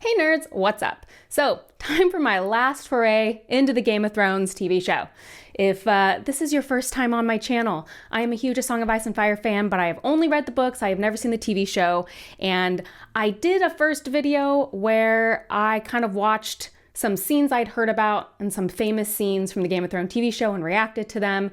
Hey nerds, what's up? So, time for my last foray into the Game of Thrones TV show. If this is your first time on my channel, I am a huge A Song of Ice and Fire fan, but I have only read the books, I have never seen the TV show, and I did a first video where I kind of watched some scenes I'd heard about and some famous scenes from the Game of Thrones TV show and reacted to them.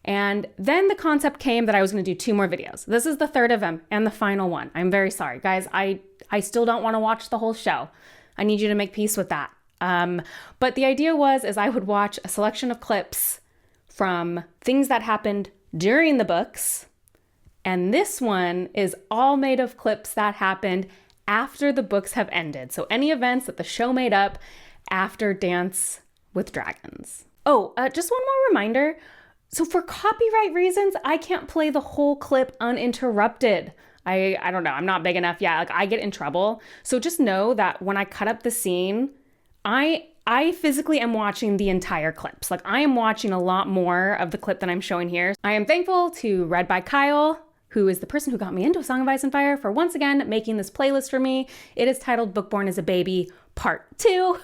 And then the concept came that I was going to do 2 more videos. This is the third of them and the final one. I'm very sorry, guys. I still don't want to watch the whole show. I need you to make peace with that. But the idea is I would watch a selection of clips from things that happened during the books. And this one is all made of clips that happened after the books have ended. So any events that the show made up after Dance with Dragons. Oh, just one more reminder. So for copyright reasons, I can't play the whole clip uninterrupted. I don't know, I'm not big enough. Yeah, like I get in trouble. So just know that when I cut up the scene, I physically am watching the entire clips. Like I am watching a lot more of the clip than I'm showing here. I am thankful to Read by Kyle, who is the person who got me into A Song of Ice and Fire, for once again making this playlist for me. It is titled Bookborn as a Baby Part 2.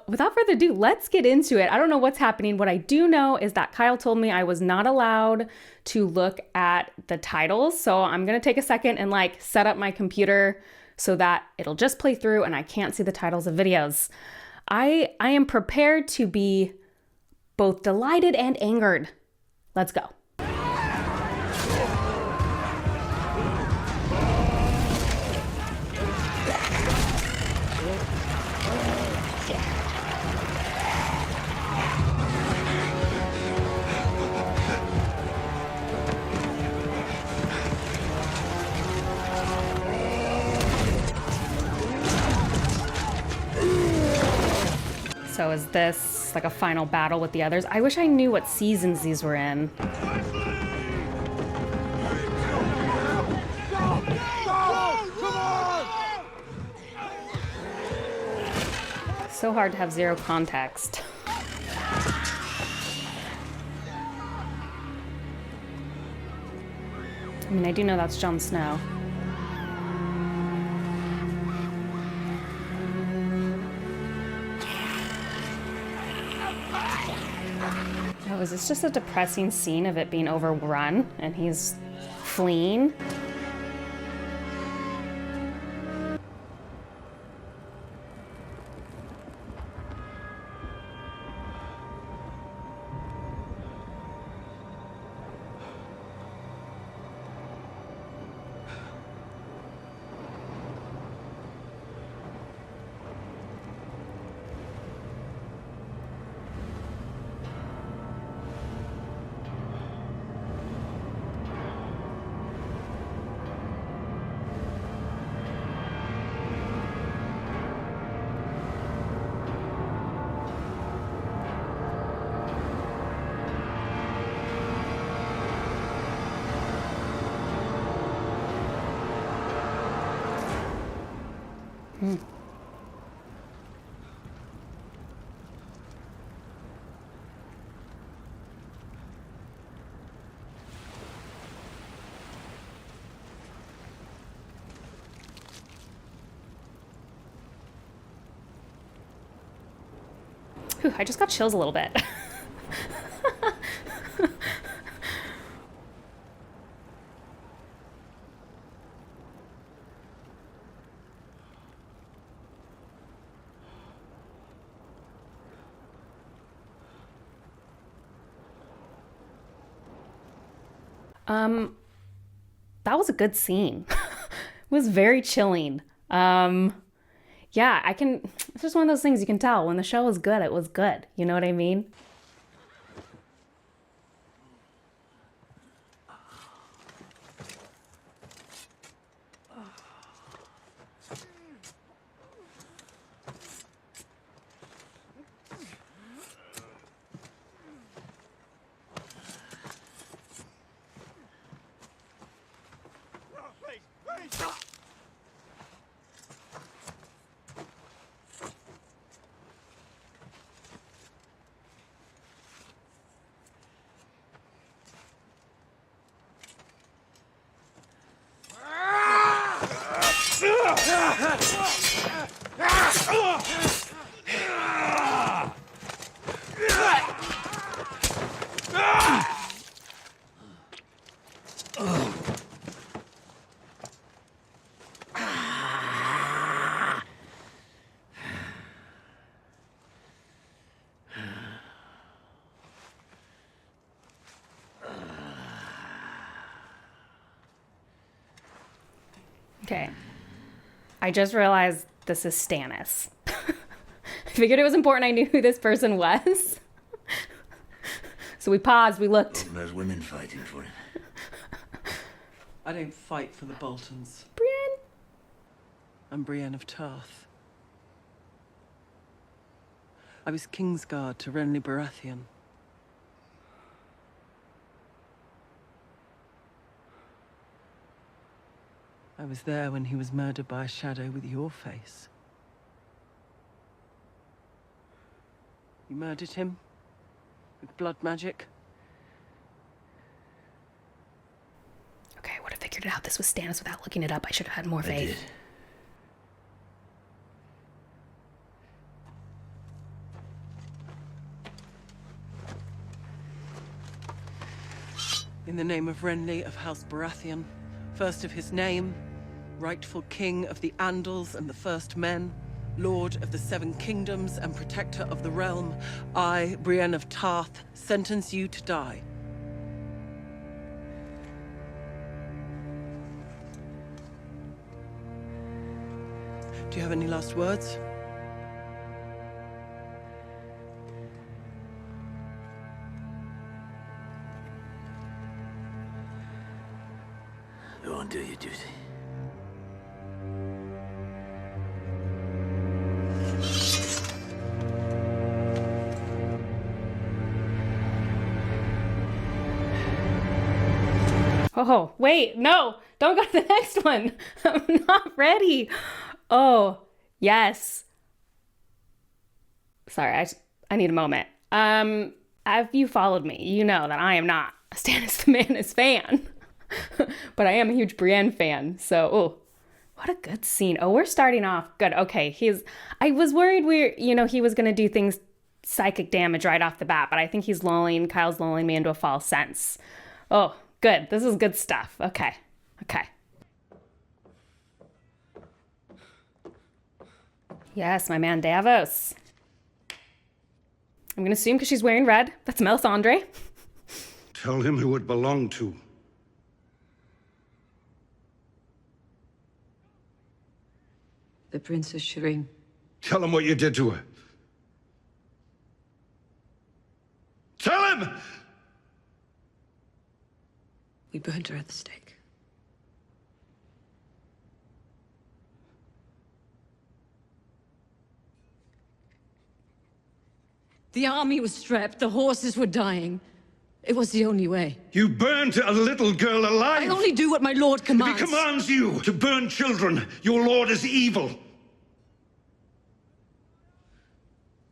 Without further ado, let's get into it. I don't know what's happening. What I do know is that Kyle told me I was not allowed to look at the titles. So I'm going to take a second and like set up my computer so that it'll just play through and I can't see the titles of videos. I am prepared to be both delighted and angered. Let's go. So is this like a final battle with the others? I wish I knew what seasons these were in. So hard to have zero context. I mean, I do know that's Jon Snow. Oh, is this just a depressing scene of it being overrun and he's fleeing? Whew, I just got chills a little bit. That was a good scene. It was very chilling. Yeah, it's just one of those things you can tell when the show was good, it was good. You know what I mean? Okay. I just realized this is Stannis. I figured it was important I knew who this person was. So we paused, we looked. There's women fighting for him. I don't fight for the Boltons. Brienne? I'm Brienne of Tarth. I was Kingsguard to Renly Baratheon. I was there when he was murdered by a shadow with your face. You murdered him? With blood magic? Okay, I would have figured it out. This was Stannis without looking it up. I should have had more faith. In the name of Renly of House Baratheon, first of his name, rightful king of the Andals and the First Men, lord of the Seven Kingdoms and protector of the realm, I, Brienne of Tarth, sentence you to die. Do you have any last words? Go and do your duty. Oh, wait, no, don't go to the next one. I'm not ready. Oh, yes. Sorry, I need a moment. If you followed me, you know that I am not a Stannis the Manus fan. But I am a huge Brienne fan, so, oh, what a good scene. Oh, we're starting off good. Okay, I was worried he was going to do things, psychic damage right off the bat, but I think Kyle's lulling me into a false sense. Oh, good. This is good stuff. Okay. Yes, my man Davos. I'm going to assume because she's wearing red. That's Melisandre. Tell him who it belonged to. The Princess Shireen. Tell him what you did to her. Tell him! We burned her at the stake. The army was strapped, the horses were dying. It was the only way. You burned a little girl alive! I only do what my lord commands. If he commands you to burn children, your lord is evil.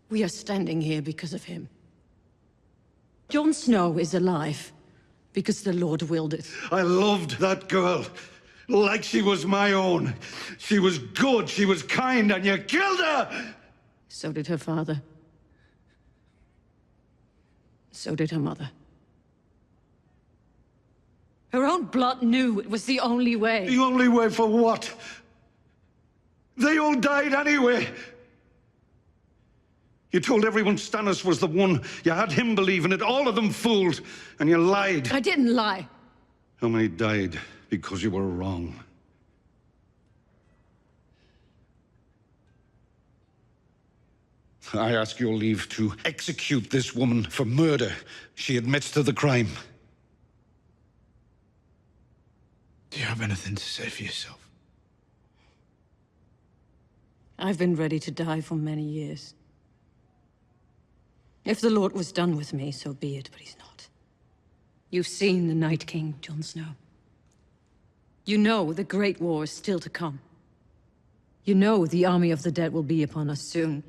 We are standing here because of him. Jon Snow is alive because the Lord willed it. I loved that girl like she was my own. She was good, she was kind, and you killed her! So did her father. So did her mother. Her own blood knew it was the only way. The only way for what? They all died anyway. You told everyone Stannis was the one. You had him believing it. All of them fooled. And you lied. I didn't lie. How many died because you were wrong? I ask your leave to execute this woman for murder. She admits to the crime. Do you have anything to say for yourself? I've been ready to die for many years. If the Lord was done with me, so be it, but he's not. You've seen the Night King, Jon Snow. You know the Great War is still to come. You know the army of the dead will be upon us soon.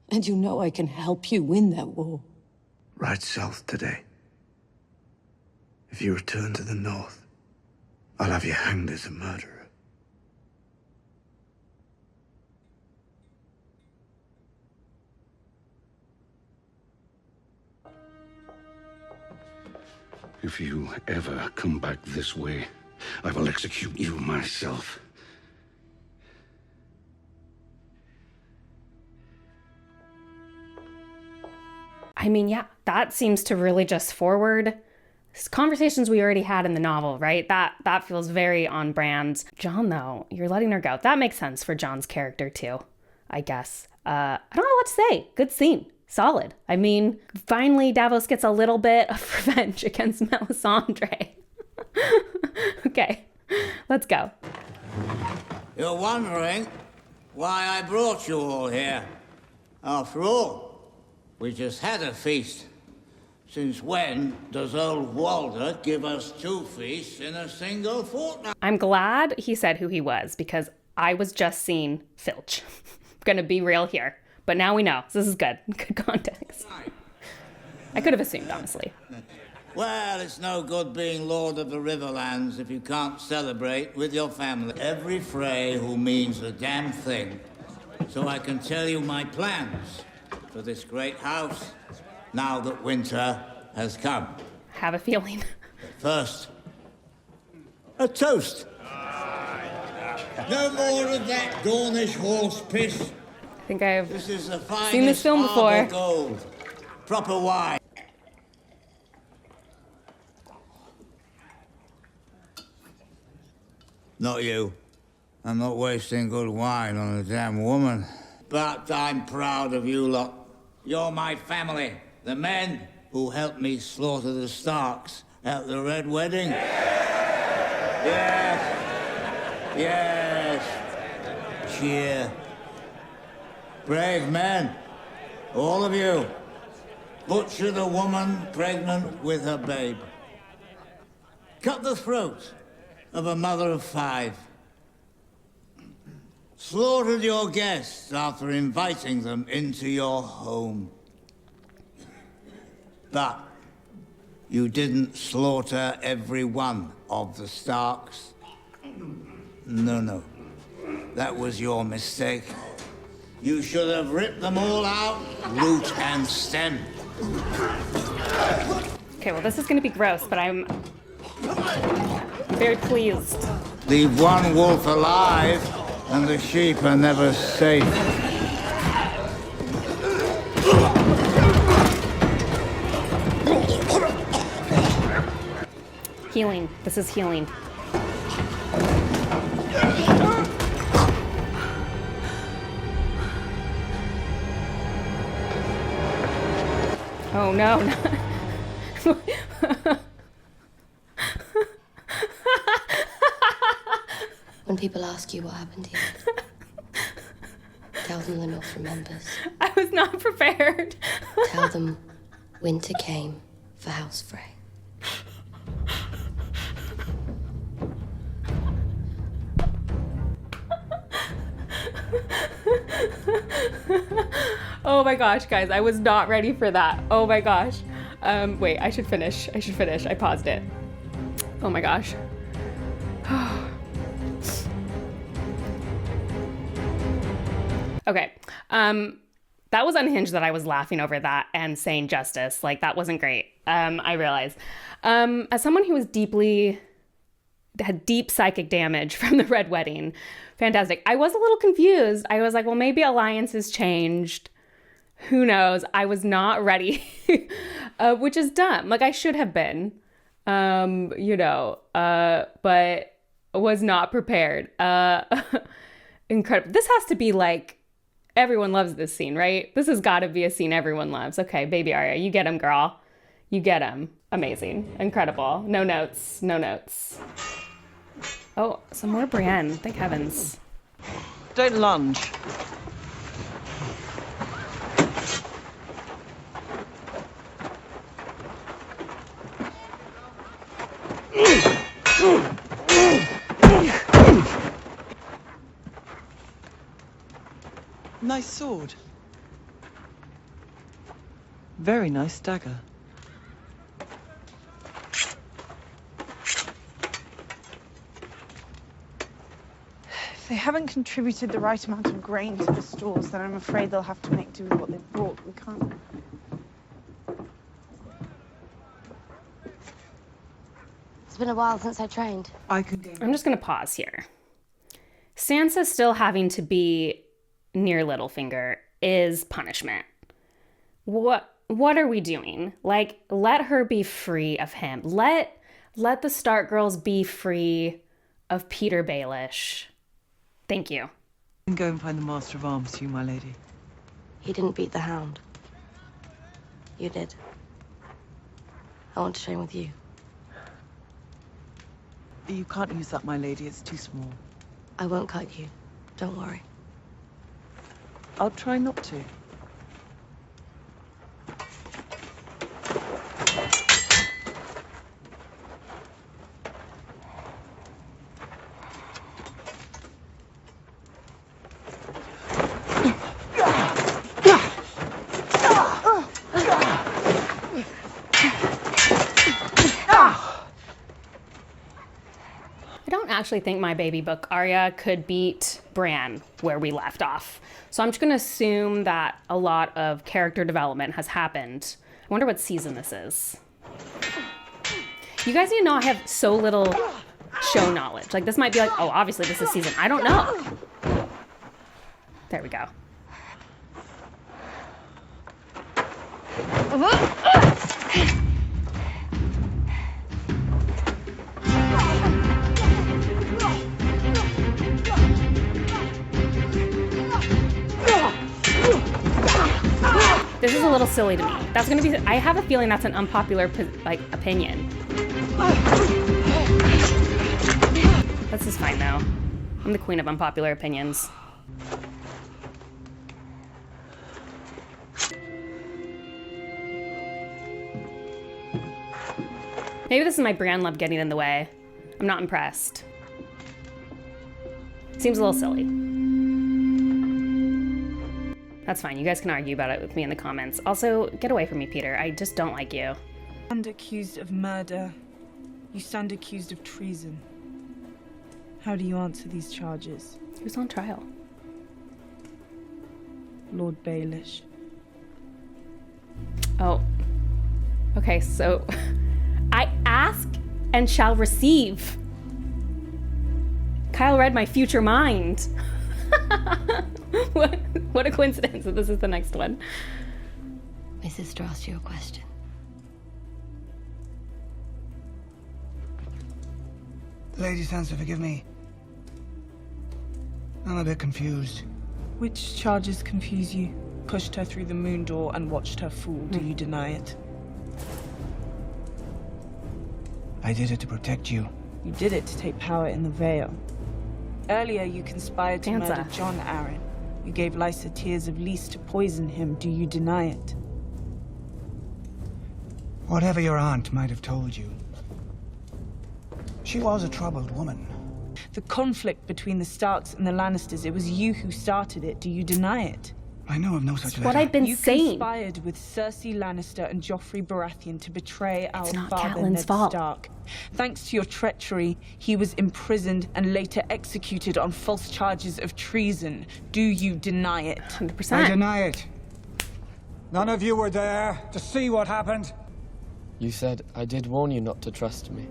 And you know I can help you win that war. Ride south today. If you return to the north, I'll have you hanged as a murderer. If you ever come back this way, I will execute you myself. I mean, yeah, that seems to really just forward conversations we already had in the novel, right? That feels very on brand. Jon, though, you're letting her go. That makes sense for Jon's character, too, I guess. I don't know what to say. Good scene. Solid. I mean, finally, Davos gets a little bit of revenge against Melisandre. Okay, let's go. You're wondering why I brought you all here. After all, we just had a feast. Since when does old Walder give us 2 feasts in a single fortnight? I'm glad he said who he was, because I was just seeing Filch. Gonna be real here. But now we know. So this is good. Good context. I could have assumed, honestly. Well, it's no good being Lord of the Riverlands if you can't celebrate with your family. Every Frey who means a damn thing. So I can tell you my plans for this great house now that winter has come. Have a feeling. First, a toast. No more of that Gornish horse piss. I think I've This is the finest seen this film before. Arbor gold. Proper wine. Not you. I'm not wasting good wine on a damn woman. But I'm proud of you lot. You're my family. The men who helped me slaughter the Starks at the Red Wedding. Yes. Yes. Cheer. Brave men. All of you. Butchered a woman pregnant with her babe. Cut the throat of a mother of 5. Slaughtered your guests after inviting them into your home. But you didn't slaughter every one of the Starks. No. That was your mistake. You should have ripped them all out, root and stem. Okay, well, this is going to be gross, but I'm very pleased. Leave one wolf alive, and the sheep are never safe. Healing. This is healing. Oh, no. When people ask you what happened here, tell them the North remembers. I was not prepared. Tell them winter came for House Frey. Oh my gosh, guys, I was not ready for that. Oh my gosh. Wait, I should finish. I paused it. Oh my gosh. Okay. That was unhinged that I was laughing over that and saying justice. Like, that wasn't great. I realized. As someone who had deep psychic damage from the Red Wedding, fantastic. I was a little confused. I was like, well, maybe alliances changed. Who knows? I was not ready, which is dumb. Like, I should have been, but was not prepared. Incredible. This has to be like, everyone loves this scene, right? This has got to be a scene everyone loves. Okay, baby Arya, you get him, girl. You get him. Amazing. Incredible. No notes. Oh, some more Brienne. Thank heavens. Don't lunge. Nice sword. Very nice dagger. If they haven't contributed the right amount of grain to the stores, then I'm afraid they'll have to make do with what they've brought. We can't. been a while since I trained. I can go. I'm just going to pause here. Sansa still having to be near Littlefinger is punishment. What are we doing? Like, let her be free of him. Let the Stark girls be free of Petyr Baelish. Thank you. I can go and find the Master of Arms to you, my lady. He didn't beat the Hound. You did. I want to train with you. You can't use that, my lady. It's too small. I won't cut you. Don't worry. I'll try not to. I actually think my baby book Arya could beat Bran where we left off. So I'm just gonna assume that a lot of character development has happened. I wonder what season this is. You guys need to know I have so little show knowledge. Like, this might be like, oh, obviously this is season. I don't know. There we go. This is a little silly to me. That's gonna be, I have a feeling that's an unpopular, opinion. This is fine though. I'm the queen of unpopular opinions. Maybe this is my Bran love getting in the way. I'm not impressed. Seems a little silly. That's fine. You guys can argue about it with me in the comments. Also, get away from me, Petyr. I just don't like you. You stand accused of murder. You stand accused of treason. How do you answer these charges? Who's on trial? Lord Baelish. Oh. Okay, so I ask and shall receive. Kyle read my future mind. What a coincidence that this is the next one. My sister asked you a question. Lady Sansa, forgive me. I'm a bit confused. Which charges confuse you? Pushed her through the moon door and watched her fall. Do you deny it? I did it to protect you. You did it to take power in the Vale. Earlier, you conspired to Sansa. murder Jon Arryn. You gave Lysa tears of Lys to poison him. Do you deny it? Whatever your aunt might have told you, she was a troubled woman. The conflict between the Starks and the Lannisters, it was you who started it. Do you deny it? I know of no such letter. What I've been You saying. conspired with Cersei Lannister and Joffrey Baratheon to betray our not father, Catelyn's Ned fault. Stark. Thanks to your treachery, he was imprisoned and later executed on false charges of treason. Do you deny it? 100%. I deny it. None of you were there to see what happened. You said I did warn you not to trust me.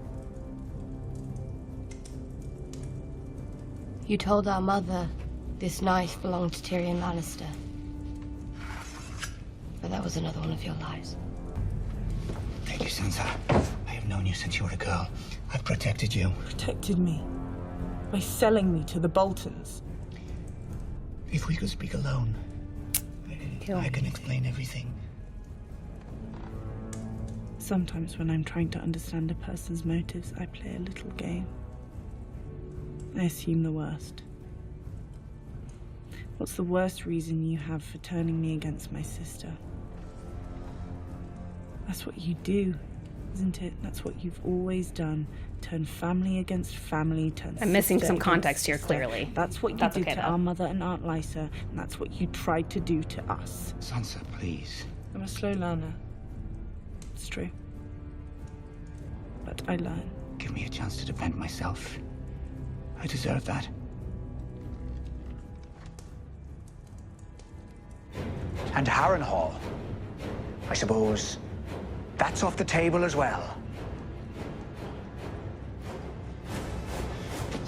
You told our mother this knife belonged to Tyrion Lannister. But that was another one of your lies. Lady Sansa, I have known you since you were a girl. I've protected you. Protected me by selling me to the Boltons. If we could speak alone, I can explain everything. Sometimes when I'm trying to understand a person's motives, I play a little game. I assume the worst. What's the worst reason you have for turning me against my sister? That's what you do, isn't it? That's what you've always done. Turn family against family, turn I'm missing sister some against context here, sister. clearly. That's what you That's did okay, to though. our mother and Aunt Lysa, and that's what you tried to do to us. Sansa, please. I'm a slow learner. It's true. But I learn. Give me a chance to defend myself. I deserve that. And Harrenhal. I suppose that's off the table as well.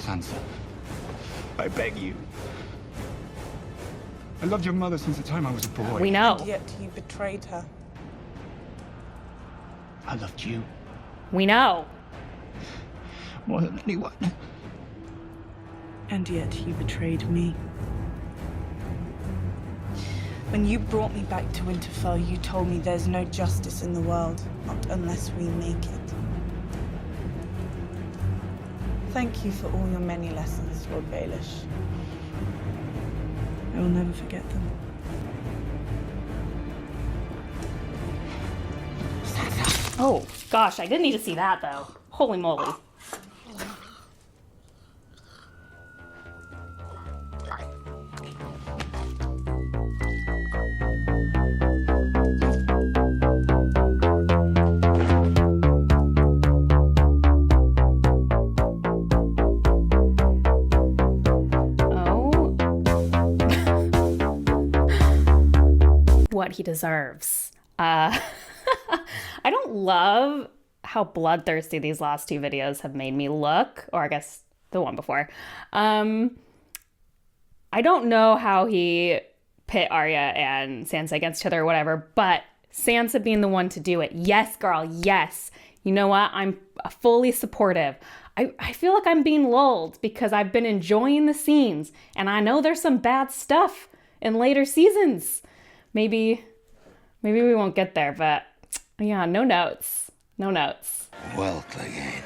Sansa. I beg you. I loved your mother since the time I was a boy. We know. And yet you betrayed her. I loved you We know. more than anyone. And yet you betrayed me. When you brought me back to Winterfell, you told me there's no justice in the world, not unless we make it. Thank you for all your many lessons, Lord Baelish. I will never forget them. Oh, gosh, I didn't need to see that, though. Holy moly. What he deserves. I don't love how bloodthirsty these last two videos have made me look, or I guess the one before. I don't know how he pit Arya and Sansa against each other or whatever, but Sansa being the one to do it. Yes, girl, yes. You know what? I'm fully supportive. I feel like I'm being lulled because I've been enjoying the scenes, and I know there's some bad stuff in later seasons. Maybe we won't get there, but yeah, no notes. No notes. Well, Clegane,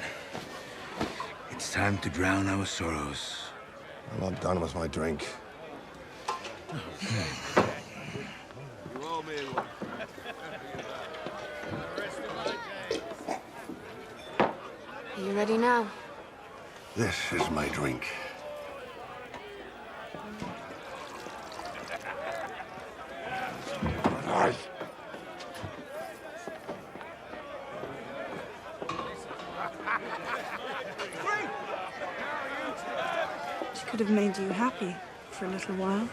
it's time to drown our sorrows. Well, I'm done with my drink. Are you ready now? This is my drink. She could have made you happy for a little while.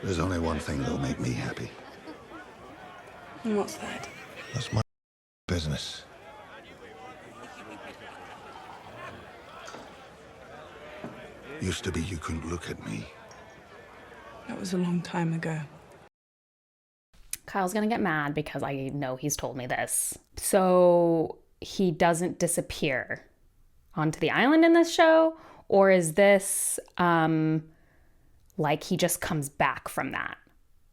There's only one thing that'll make me happy. And what's that? That's my business. Used to be you couldn't look at me. That was a long time ago. Kyle's gonna get mad because I know he's told me this. So he doesn't disappear onto the island in this show? Or is this like he just comes back from that?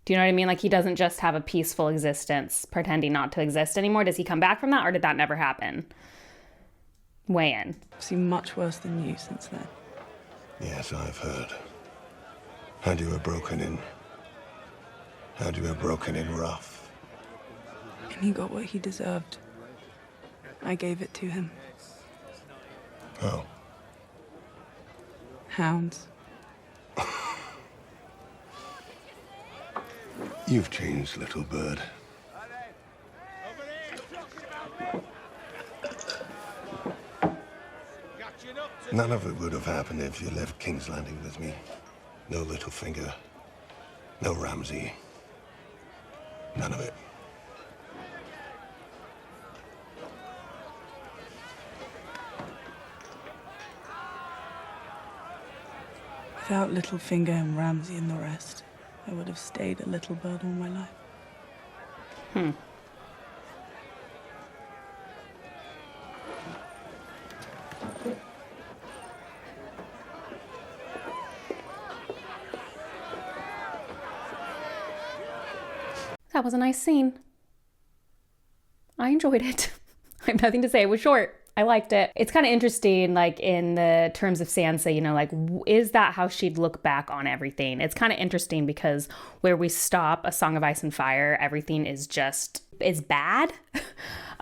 Do you know what I mean? Like he doesn't just have a peaceful existence pretending not to exist anymore. Does he come back from that, or did that never happen? Weigh in. I've seen much worse than you since then. Yes, I've heard. Had you were broken in. Had you were broken in rough. And he got what he deserved. I gave it to him. Oh. Hounds. You've changed, little bird. None of it would have happened if you left King's Landing with me. No Littlefinger. No Ramsay. None of it. Without Littlefinger and Ramsay and the rest, I would have stayed a little bird all my life. That was a nice scene. I enjoyed it. I have nothing to say. It was short. I liked it. It's kind of interesting, like in the terms of Sansa, you know, like, is that how she'd look back on everything? It's kind of interesting because where we stop A Song of Ice and Fire, everything is bad.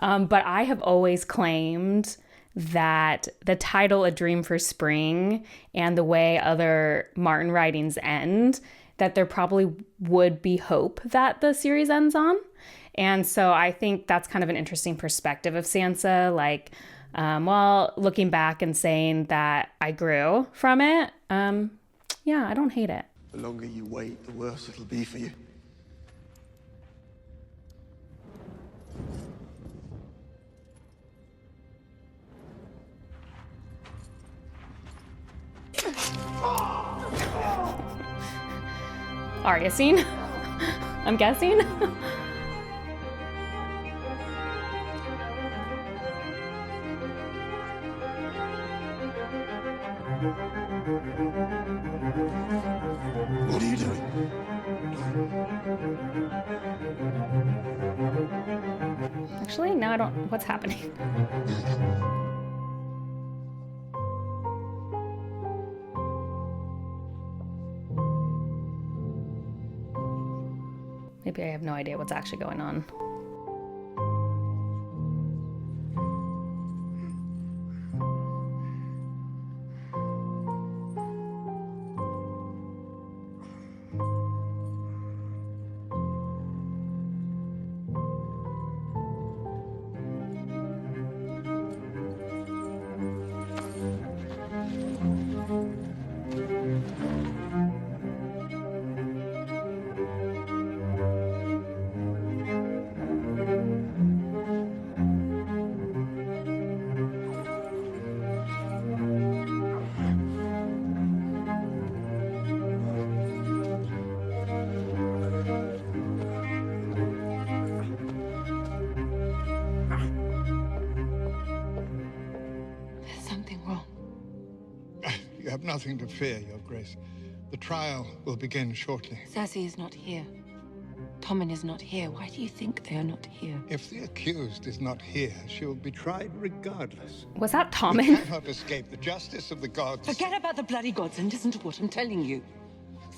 But I have always claimed that the title A Dream for Spring and the way other Martin writings end, that there probably would be hope that the series ends on. And so I think that's kind of an interesting perspective of Sansa, like, well, looking back and saying that I grew from it, yeah, I don't hate it. The longer you wait, the worse it'll be for you. Arya scene, I'm guessing. What are you doing? Actually, no, I don't. What's happening? Maybe I have no idea what's actually going on. You have nothing to fear, Your Grace. The trial will begin shortly. Cersei is not here. Tommen is not here. Why do you think they are not here? If the accused is not here, she will be tried regardless. Was that You Tommen? cannot escape the justice of the gods. Forget about the bloody gods and listen to what I'm telling you.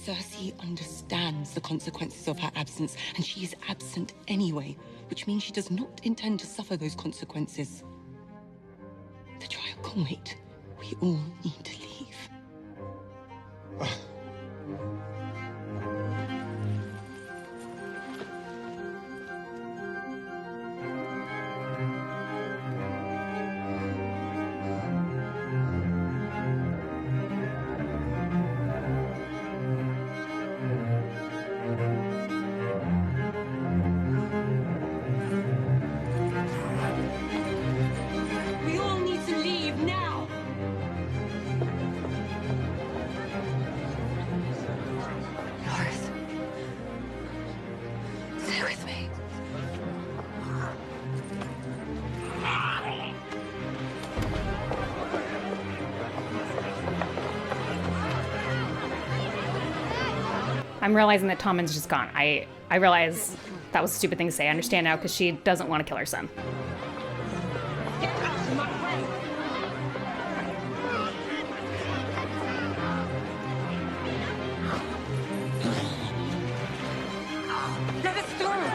Cersei understands the consequences of her absence, and she is absent anyway, which means she does not intend to suffer those consequences. The trial can wait. We all need to leave. We all need to leave now. Loris, stay with me. I'm realizing that Tommen's just gone. I realize that was a stupid thing to say. I understand now because she doesn't want to kill her son. Let us through.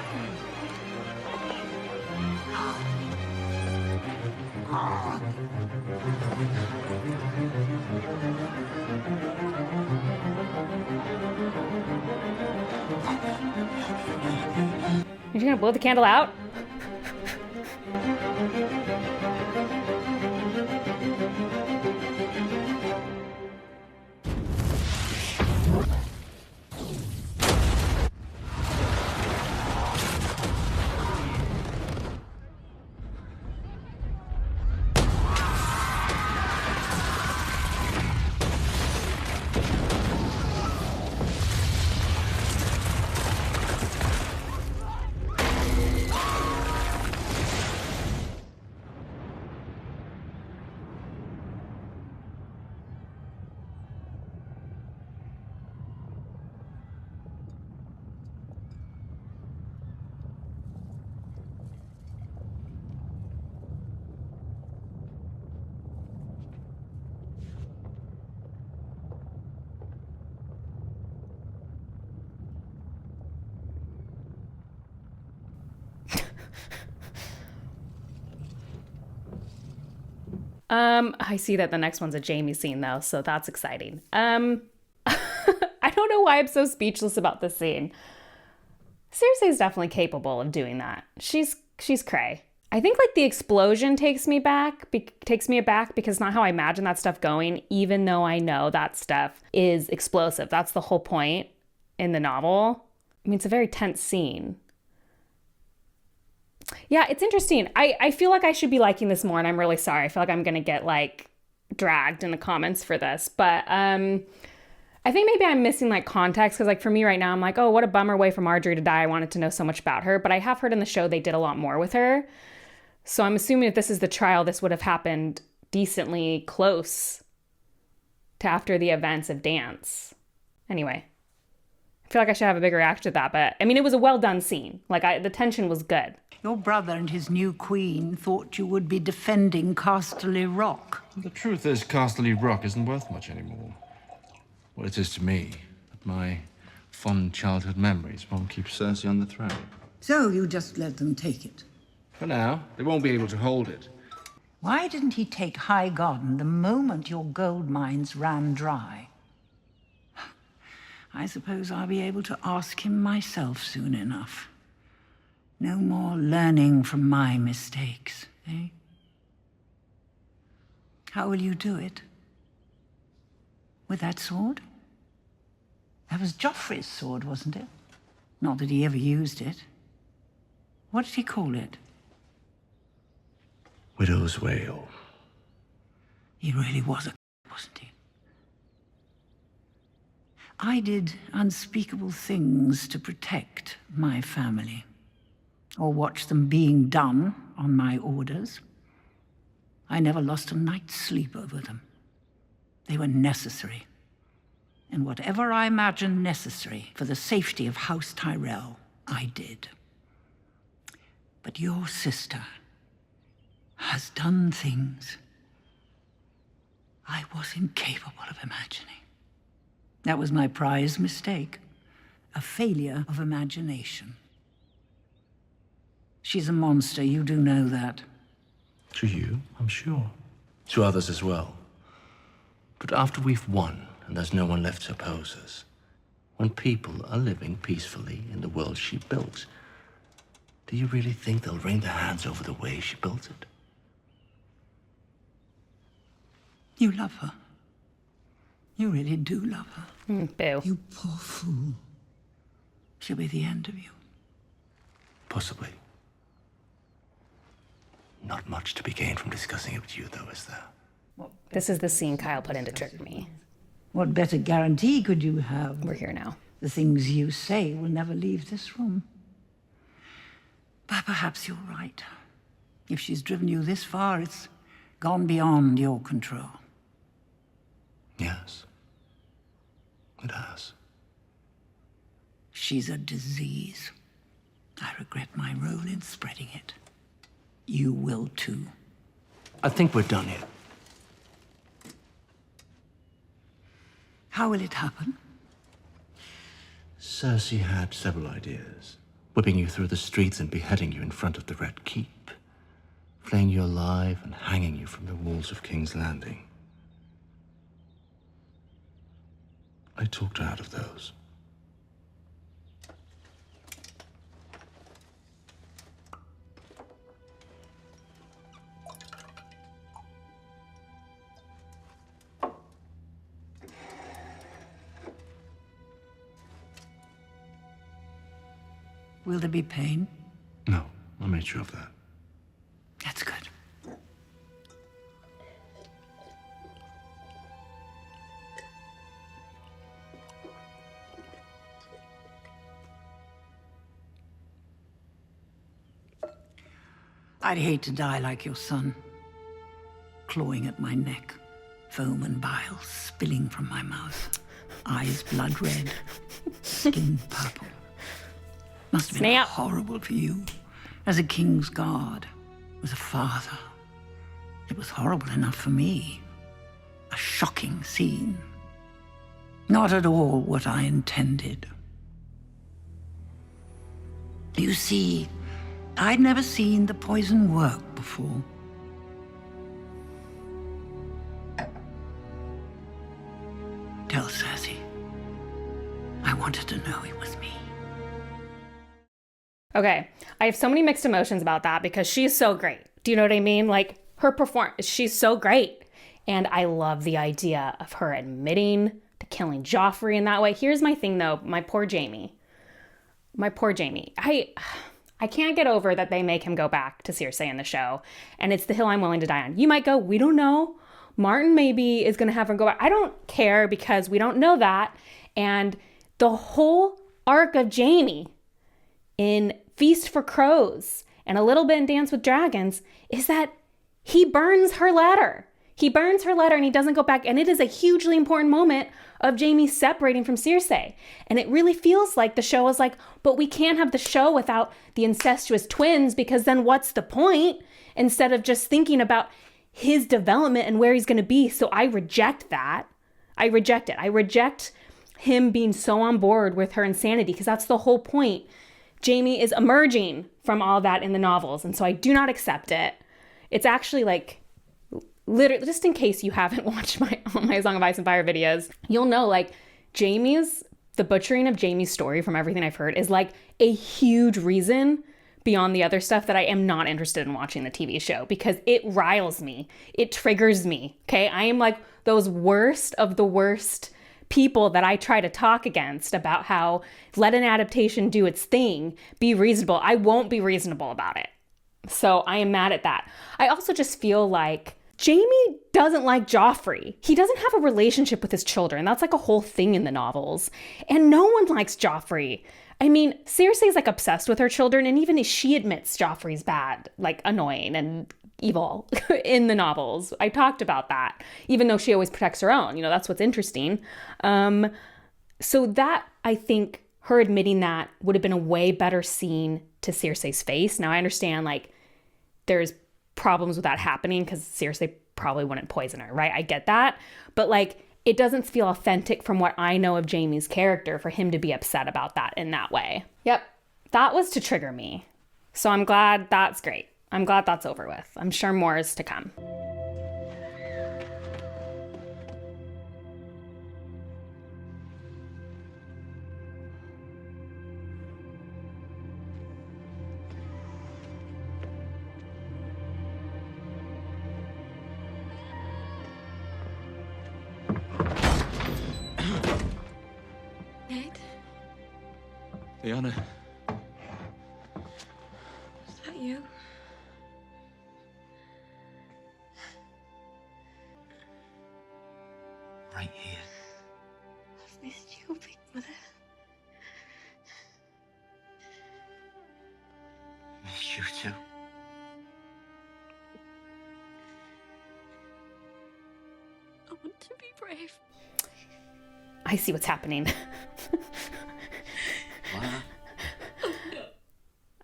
You're gonna blow the candle out? I see that the next one's a Jaime scene though, so that's exciting. I don't know why I'm so speechless about this scene. Cersei's definitely capable of doing that. She's cray. I think like the explosion takes me aback because it's not how I imagine that stuff going, even though I know that stuff is explosive. That's the whole point in the novel. I mean, it's a very tense scene. Yeah, it's interesting. I feel like I should be liking this more, and I'm really sorry. I feel like I'm going to get like dragged in the comments for this. But I think maybe I'm missing like context because like for me right now, I'm like, oh, what a bummer way for Marjorie to die. I wanted to know so much about her. But I have heard in the show they did a lot more with her. So I'm assuming if this is the trial, this would have happened decently close to after the events of Dance. Anyway, I feel like I should have a big reaction to that. But I mean, it was a well done scene. Like the tension was good. Your brother and his new queen thought you would be defending Casterly Rock. The truth is, Casterly Rock isn't worth much anymore. Well, it is to me, but my fond childhood memories won't keep Cersei on the throne. So you just let them take it? For now, they won't be able to hold it. Why didn't he take High Garden the moment your gold mines ran dry? I suppose I'll be able to ask him myself soon enough. No more learning from my mistakes, eh? How will you do it? With that sword? That was Joffrey's sword, wasn't it? Not that he ever used it. What did he call it? Widow's Wail. He really was a wasn't he? I did unspeakable things to protect my family, or watch them being done on my orders. I never lost a night's sleep over them. They were necessary. And whatever I imagined necessary for the safety of House Tyrell, I did. But your sister has done things I was incapable of imagining. That was my prize mistake, a failure of imagination. She's a monster, you do know that. To you, I'm sure. To others as well. But after we've won, and there's no one left to oppose us, when people are living peacefully in the world she built, do you really think they'll wring their hands over the way she built it? You love her. You really do love her. Boo. You poor fool. She'll be the end of you. Possibly. Not much to be gained from discussing it with you, though, is there? This is the scene Kyle put in to trigger me. What better guarantee could you have? We're here now. The things you say will never leave this room. But perhaps you're right. If she's driven you this far, it's gone beyond your control. Yes. It has. She's a disease. I regret my role in spreading it. You will too. I think we're done here. How will it happen? Cersei had several ideas. Whipping you through the streets and beheading you in front of the Red Keep. Flaying you alive and hanging you from the walls of King's Landing. I talked her out of those. Will there be pain? No, I made sure of that. That's good. I'd hate to die like your son, clawing at my neck, foam and bile spilling from my mouth, eyes blood red, skin purple. Must have been horrible for you, as a king's guard, as a father. It was horrible enough for me. A shocking scene. Not at all what I intended. You see, I'd never seen the poison work before. Tell Cersei. I wanted to know it was me. Okay, I have so many mixed emotions about that because she's so great. Do you know what I mean? Like, her performance, she's so great. And I love the idea of her admitting to killing Joffrey in that way. Here's my thing, though. My poor Jaime. I can't get over that they make him go back to Cersei in the show. And it's the hill I'm willing to die on. You might go, we don't know. Martin maybe is going to have her go back. I don't care because we don't know that. And the whole arc of Jaime in Feast for Crows and a little bit in Dance with Dragons is that he burns her letter. He burns her letter and he doesn't go back. And it is a hugely important moment of Jaime separating from Cersei. And it really feels like the show is like, but we can't have the show without the incestuous twins because then what's the point? Instead of just thinking about his development and where he's going to be. So I reject that. I reject it. I reject him being so on board with her insanity because that's the whole point. Jaime is emerging from all that in the novels. And so I do not accept it. It's actually like, literally, just in case you haven't watched my Song of Ice and Fire videos, you'll know like the butchering of Jaime's story from everything I've heard is like a huge reason beyond the other stuff that I am not interested in watching the TV show because it riles me. It triggers me. Okay. I am like those worst of the worst people that I try to talk against about how let an adaptation do its thing, be reasonable. I won't be reasonable about it. So I am mad at that. I also just feel like Jaime doesn't like Joffrey. He doesn't have a relationship with his children. That's like a whole thing in the novels. And no one likes Joffrey. I mean, Cersei's like obsessed with her children, and even she admits Joffrey's bad, like annoying and evil in the novels. I talked about that, even though she always protects her own. You know, that's what's interesting. So that, I think, her admitting that would have been a way better scene to Cersei's face. Now, I understand, like, there's problems with that happening because Cersei probably wouldn't poison her, right? I get that. But, like, it doesn't feel authentic from what I know of Jaime's character for him to be upset about that in that way. Yep, that was to trigger me. So I'm glad that's great. I'm glad that's over with. I'm sure more is to come. Lyanna. Is that you? Right here. I've missed you, Big Mother. Miss you too. I want to be brave. I see what's happening.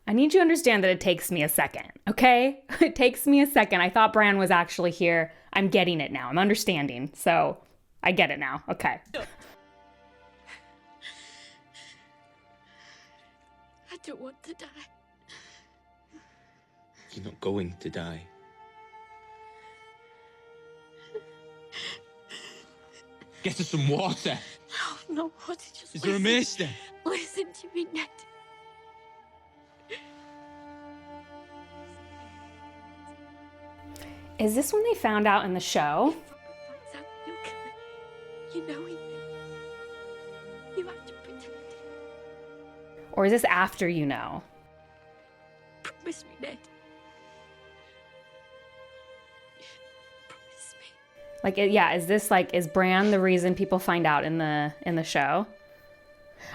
I need you to understand that it takes me a second, okay? It takes me a second. I thought Bran was actually here. I'm getting it now. I'm understanding. So I get it now. Okay. I don't want to die. You're not going to die. Get us some water. No, what? Just Is there a mace there? Listen to me, Ned. Is this when they found out in the show? You know it. You have to protect him. Or is this after you know? Promise me, Ned. Promise me. Like, yeah, is this like, is Bran the reason people find out in the show?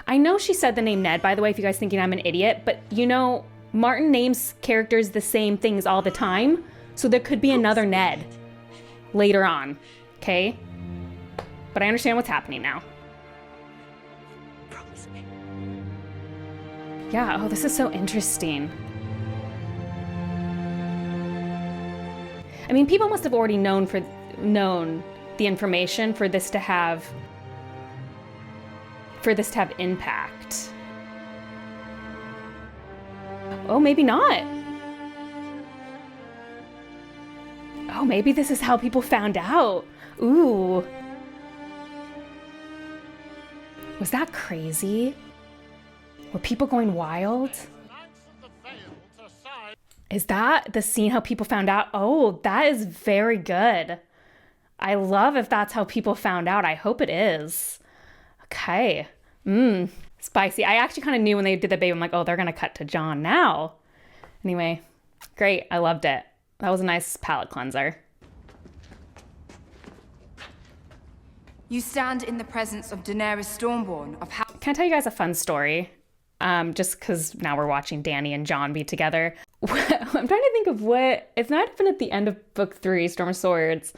I know she said the name Ned, by the way, if you guys thinking I'm an idiot, but you know, Martin names characters the same things all the time. So there could be another Ned later on, okay? But I understand what's happening now. Promise me. Yeah, oh, this is so interesting. I mean, people must have already known the information for this to have impact. Oh, maybe not. Oh, maybe this is how people found out. Ooh. Was that crazy? Were people going wild? Is that the scene how people found out? Oh, that is very good. I love if that's how people found out. I hope it is. Okay. Spicy. I actually kind of knew when they did the baby. I'm like, oh, they're going to cut to Jon now. Anyway, great. I loved it. That was a nice palate cleanser. You stand in the presence of Daenerys Stormborn of House... Can I tell you guys a fun story? Just because now we're watching Dany and Jon be together. I'm trying to think of what... It's not even at the end of Book 3, Storm of Swords.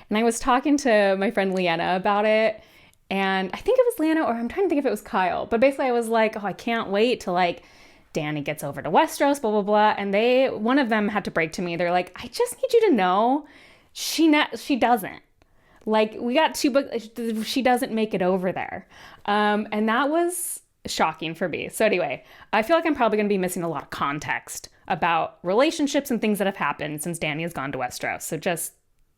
And I was talking to my friend Leanna about it. And I think it was Leanna, or I'm trying to think if it was Kyle. But basically I was like, oh, I can't wait till like Dany gets over to Westeros, blah, blah, blah. And one of them had to break to me. They're like, I just need you to know she doesn't. Like, we got 2 books, she doesn't make it over there. And that was shocking for me. So anyway, I feel like I'm probably going to be missing a lot of context about relationships and things that have happened since Dany has gone to Westeros. So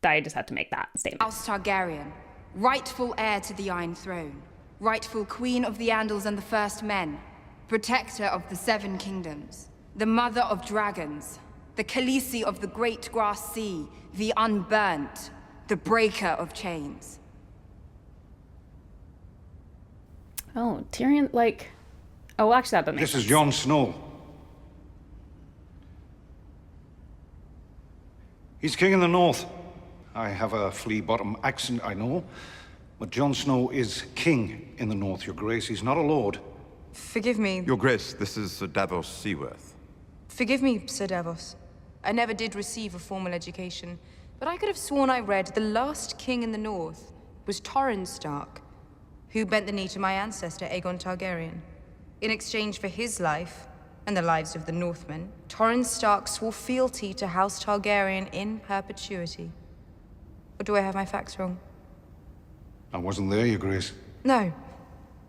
I just had to make that statement. House Targaryen, rightful heir to the Iron Throne, rightful queen of the Andals and the First Men, protector of the Seven Kingdoms, the mother of dragons, the Khaleesi of the Great Grass Sea, the Unburnt, the breaker of chains. Oh, Tyrion, like... Oh, well, actually, that doesn't make sense. This is Jon Snow. He's king in the north. I have a flea-bottom accent, I know. But Jon Snow is king in the north, your grace. He's not a lord. Forgive me. Your grace, this is Sir Davos Seaworth. Forgive me, Sir Davos. I never did receive a formal education, but I could have sworn I read the last king in the north was Torrhen Stark, who bent the knee to my ancestor Aegon Targaryen. In exchange for his life, and the lives of the Northmen, Torrhen Stark swore fealty to House Targaryen in perpetuity. Or do I have my facts wrong? I wasn't there, your grace. No,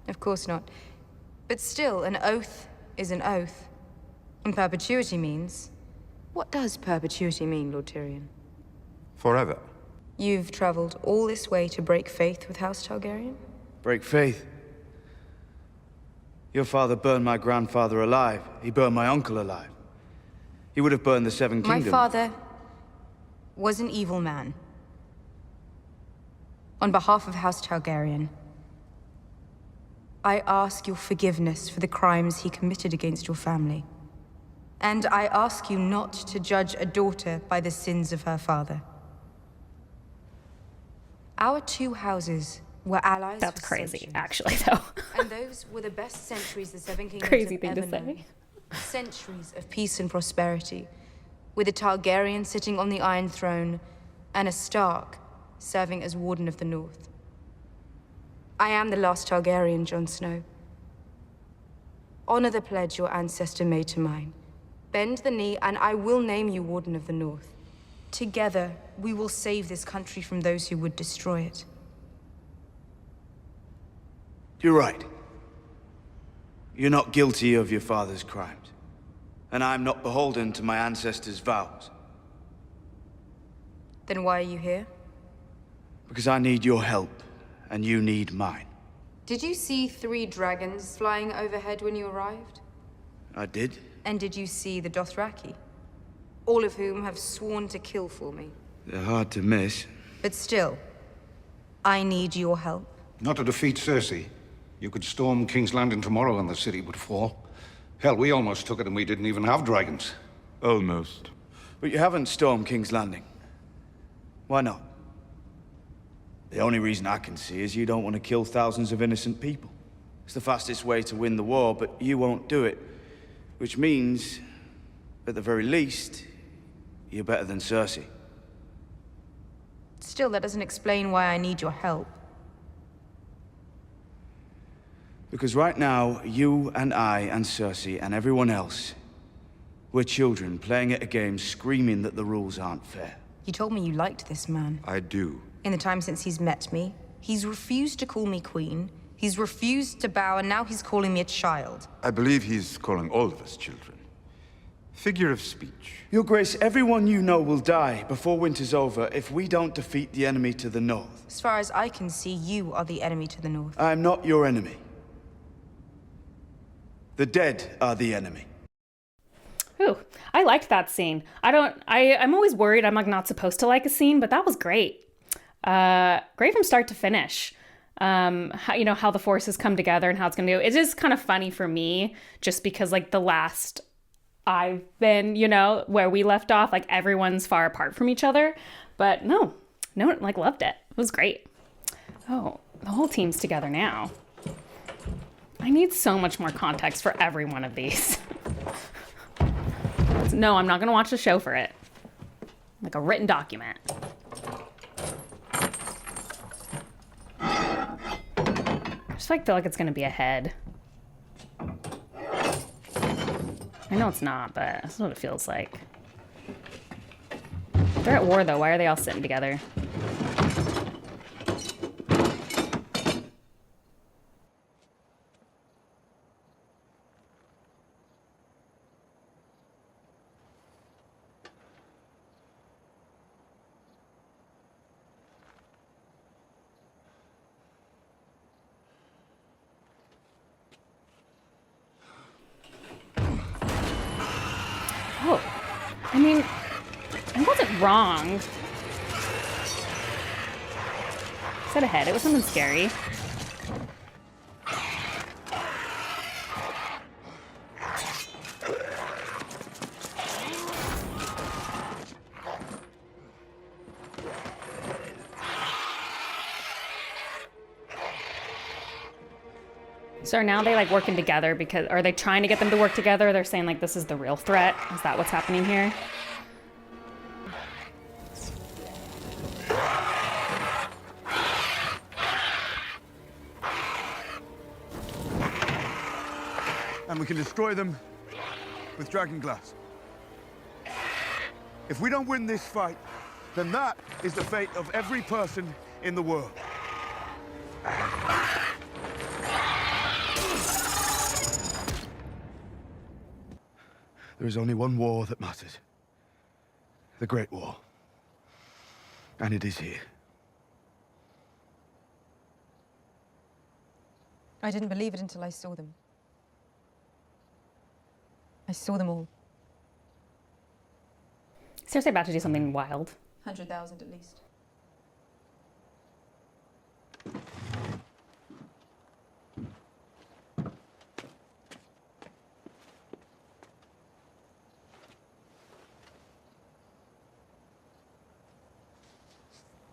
of course not. But still, an oath is an oath. And perpetuity means... What does perpetuity mean, Lord Tyrion? Forever. You've traveled all this way to break faith with House Targaryen? Break faith? Your father burned my grandfather alive. He burned my uncle alive. He would have burned the Seven Kingdoms. My father was an evil man. On behalf of House Targaryen, I ask your forgiveness for the crimes he committed against your family. And I ask you not to judge a daughter by the sins of her father. Our 2 houses were allies. That's crazy, actually, though. And those were the best centuries the Seven Kingdoms Crazy have thing to ever say. known. Centuries of peace and prosperity, with a Targaryen sitting on the Iron Throne, and a Stark serving as Warden of the North. I am the last Targaryen, Jon Snow. Honor the pledge your ancestor made to mine. Bend the knee, and I will name you Warden of the North. Together, we will save this country from those who would destroy it. You're right. You're not guilty of your father's crimes. And I'm not beholden to my ancestors' vows. Then why are you here? Because I need your help, and you need mine. Did you see 3 dragons flying overhead when you arrived? I did. And did you see the Dothraki? All of whom have sworn to kill for me. They're hard to miss. But still, I need your help. Not to defeat Cersei. You could storm King's Landing tomorrow and the city would fall. Hell, we almost took it and we didn't even have dragons. Almost. But you haven't stormed King's Landing. Why not? The only reason I can see is you don't want to kill thousands of innocent people. It's the fastest way to win the war, but you won't do it. Which means, at the very least, you're better than Cersei. Still, that doesn't explain why I need your help. Because right now, you and I and Cersei and everyone else, we're children playing at a game screaming that the rules aren't fair. You told me you liked this man. I do. In the time since he's met me, he's refused to call me queen, he's refused to bow, and now he's calling me a child. I believe he's calling all of us children. Figure of speech. Your Grace, everyone you know will die before winter's over if we don't defeat the enemy to the north. As far as I can see, you are the enemy to the north. I'm not your enemy. The dead are the enemy. Ooh, I liked that scene. I'm always worried I'm like not supposed to like a scene, but that was great. Great from start to finish. How the forces come together and how it's going to go. It is kind of funny for me just because like the last I've been, where we left off, like everyone's far apart from each other, but no, like loved it. It was great. Oh, The whole team's together now. I need so much more context for every one of these. No, I'm not gonna watch the show for it. Like a written document. I just feel like it's gonna be ahead. I know it's not, but that's what it feels like. They're at war though. Why are they all sitting together? Oh, I mean, I wasn't wrong. Said ahead, it was something scary. So are now they like working together because, are they trying to get them to work together? They're saying like this is the real threat. Is that what's happening here? And we can destroy them with dragon glass. If we don't win this fight, then that is the fate of every person in the world. There is only one war that matters. The Great War. And it is here. I didn't believe it until I saw them. I saw them all. Cersei about to do something wild. 100,000 at least.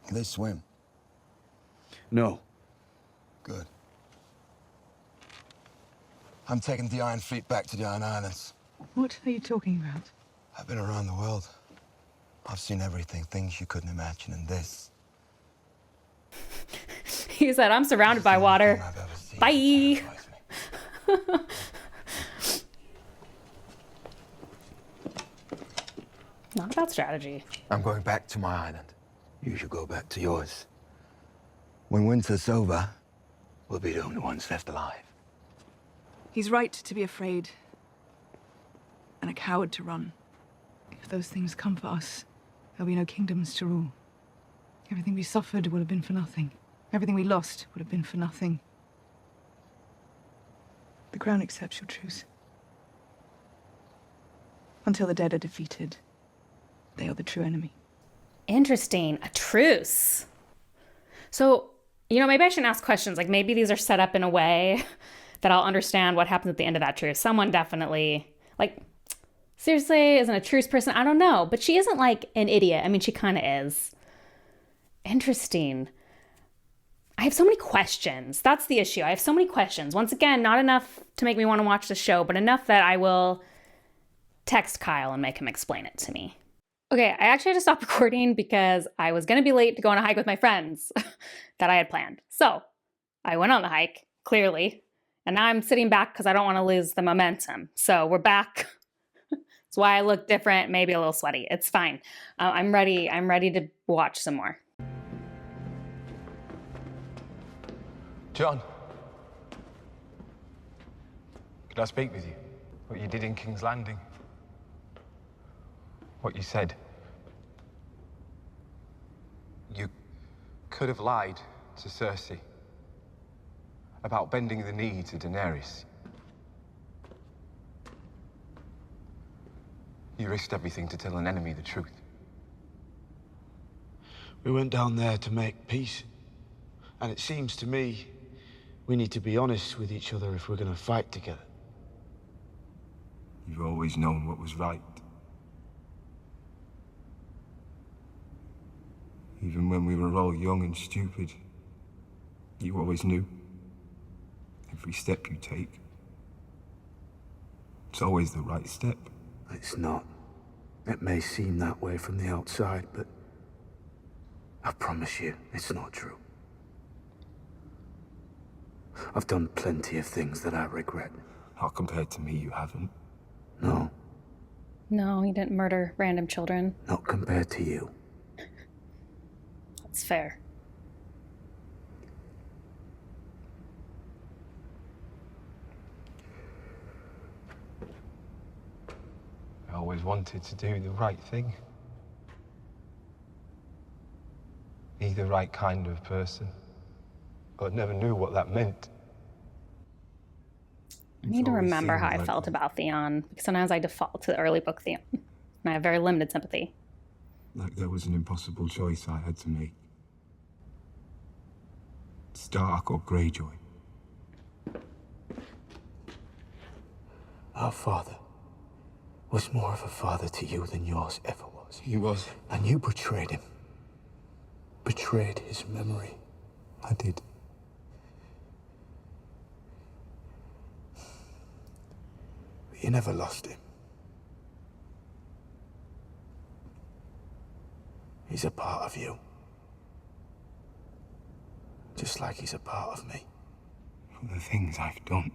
Can they swim? No. Good. I'm taking the Iron Fleet back to the Iron Islands. What are you talking about? I've been around the world. I've seen everything, things you couldn't imagine, and this. He said, I'm surrounded by water. Bye. Not about strategy. I'm going back to my island. You should go back to yours. When winter's over, we'll be the only ones left alive. He's right to be afraid. And a coward to run. If those things come for us, there'll be no kingdoms to rule. Everything we suffered would have been for nothing. Everything we lost would have been for nothing. The crown accepts your truce. Until the dead are defeated, they are the true enemy. Interesting. A truce. So, you know, maybe I shouldn't ask questions. Like, maybe these are set up in a way that I'll understand what happens at the end of that truce. Someone definitely, like, Cersei isn't a truce person. I don't know. But she isn't, like, an idiot. I mean, she kind of is. Interesting. I have so many questions. That's the issue. I have so many questions. Once again, not enough to make me want to watch the show, but enough that I will text Kyle and make him explain it to me. Okay, I actually had to stop recording because I was going to be late to go on a hike with my friends that I had planned. So I went on the hike, clearly, and now I'm sitting back because I don't want to lose the momentum. So we're back. That's why I look different, maybe a little sweaty. It's fine. I'm ready. I'm ready to watch some more. Jon, could I speak with you? What you did in King's Landing? What you said? You could have lied to Cersei about bending the knee to Daenerys. You risked everything to tell an enemy the truth. We went down there to make peace. And it seems to me we need to be honest with each other if we're going to fight together. You've always known what was right. Even when we were all young and stupid. You always knew. Every step you take, it's always the right step. It's not. It may seem that way from the outside, but I promise you, it's not true. I've done plenty of things that I regret. Not compared to me, you haven't. No, No, he didn't murder random children. not compared to you. That's fair. I always wanted to do the right thing. Be the right kind of person. But never knew what that meant. I need to remember how I felt about Theon, because sometimes I default to the early book Theon, and I have very limited sympathy. Like there was an impossible choice I had to make. Stark or Greyjoy. Our father was more of a father to you than yours ever was. He was. And you betrayed him. Betrayed his memory. I did. But you never lost him. He's a part of you. Just like he's a part of me. The things I've done.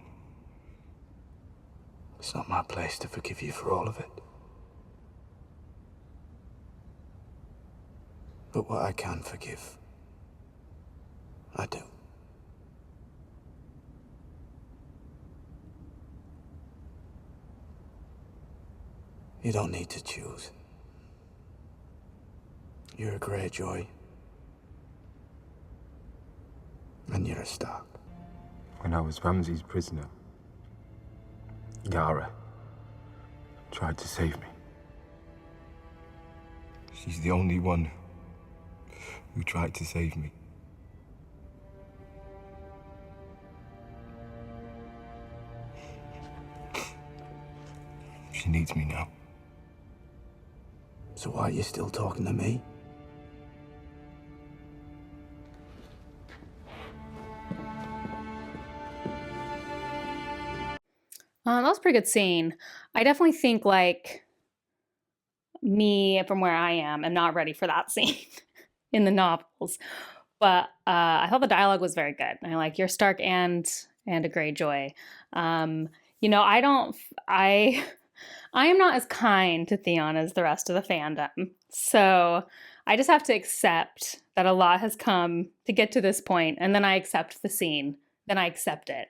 It's not my place to forgive you for all of it. But what I can forgive, I do. You don't need to choose. You're a Greyjoy. And you're a Stark. When I was Ramsay's prisoner, Yara tried to save me. She's the only one who tried to save me. She needs me now. So why are you still talking to me? That was a pretty good scene. I definitely think, like, me, from where I am not ready for that scene in the novels. But I thought the dialogue was very good. I like, you're Stark and a Greyjoy. You know, I am not as kind to Theon as the rest of the fandom. So I just have to accept that a lot has come to get to this point, and then I accept the scene. Then I accept it.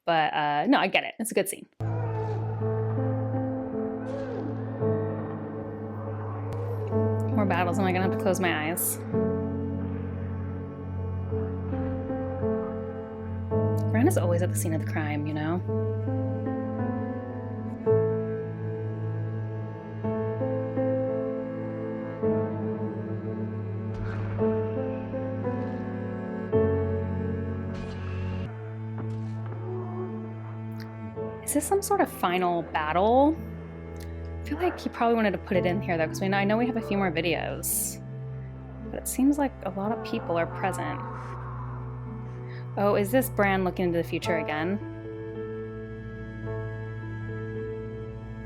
But no, I get it. It's a good scene. More battles. Am I gonna have to close my eyes? Bran is always at the scene of the crime, you know? Is this some sort of final battle? I feel like he probably wanted to put it in here though, because I know we have a few more videos. But it seems like a lot of people are present. Oh, is this Bran looking into the future again?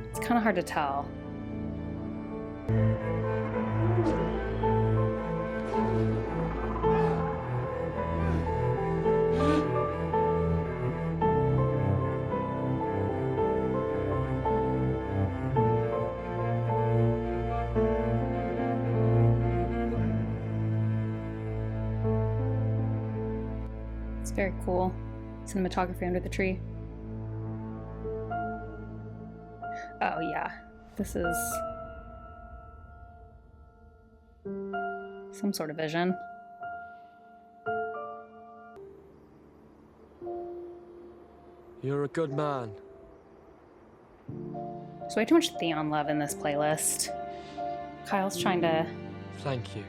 It's kind of hard to tell. Very cool cinematography under the tree. Oh yeah, this is some sort of vision. You're a good man. There's way too much Theon love in this playlist. Kyle's trying to... Thank you.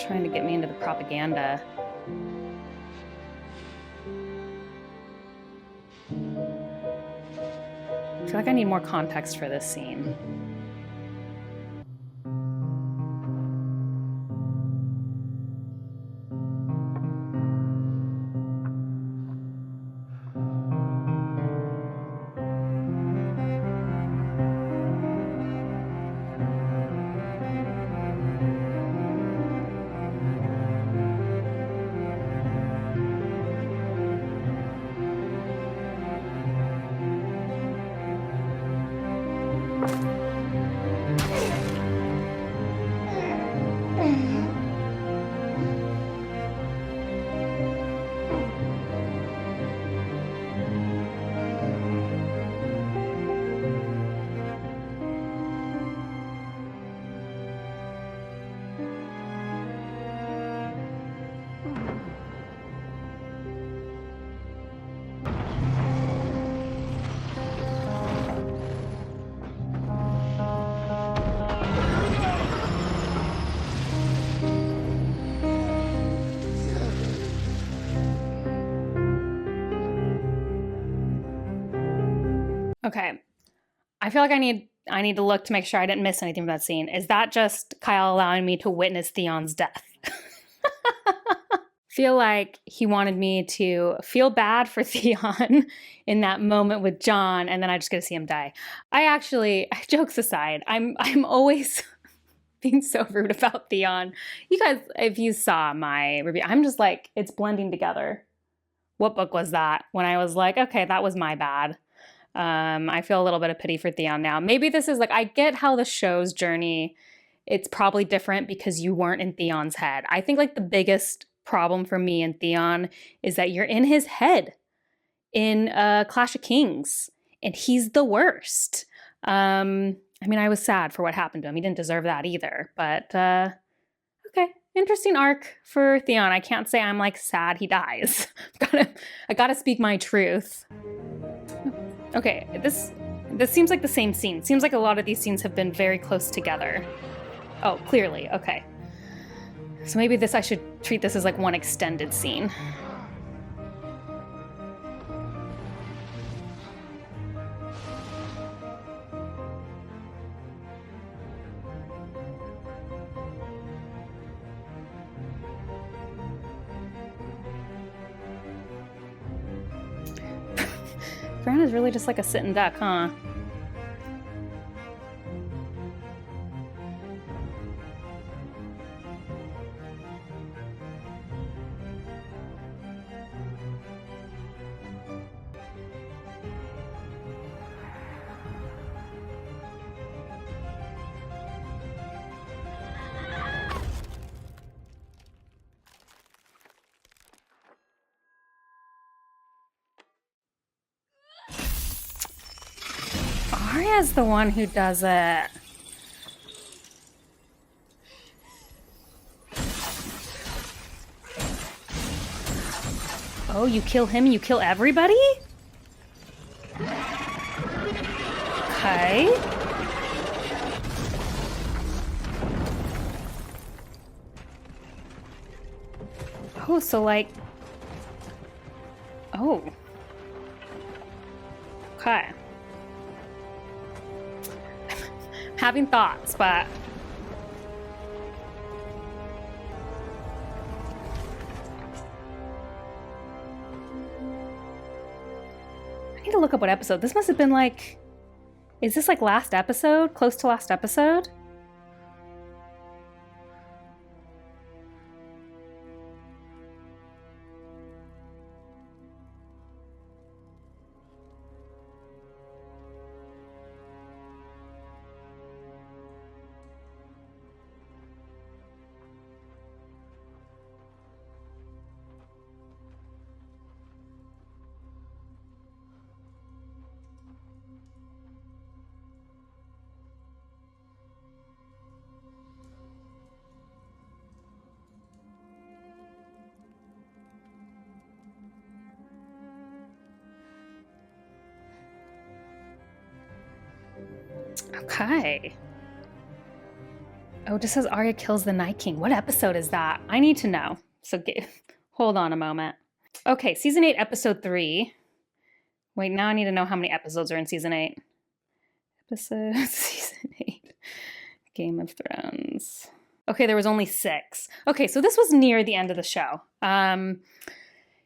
Trying to get me into the propaganda. I feel like I need more context for this scene. Okay. I feel like I need to look to make sure I didn't miss anything from that scene. Is that just Kyle allowing me to witness Theon's death? Feel like he wanted me to feel bad for Theon in that moment with Jon, and then I just get to see him die. Jokes aside, I'm always being so rude about Theon. You guys, if you saw my review, I'm just like, it's blending together. What book was that? When I was like, okay, that was my bad. I feel a little bit of pity for Theon now. Maybe this is like, I get how the show's journey, it's probably different because you weren't in Theon's head. I think like the biggest problem for me and Theon is that you're in his head in Clash of Kings, and he's the worst. I mean, I was sad for what happened to him. He didn't deserve that either, but okay. Interesting arc for Theon. I can't say I'm like sad he dies. I gotta speak my truth. Okay, this seems like the same scene. Seems like a lot of these scenes have been very close together. Oh, clearly, okay. So maybe I should treat this as like one extended scene. Bran is really just like a sitting duck, huh? Arya's the one who does it. Oh, you kill him, you kill everybody? Okay. Oh, so like... Oh. Okay. Having thoughts, but... I need to look up what episode. This must have been like... Is this like last episode? Close to last episode? Okay. Oh, it just says Arya kills the Night King. What episode is that? I need to know. So hold on a moment. Okay, season 8, episode 3. Wait, now I need to know how many episodes are in season 8. Season 8. Game of Thrones. Okay, there was only 6. Okay, so this was near the end of the show.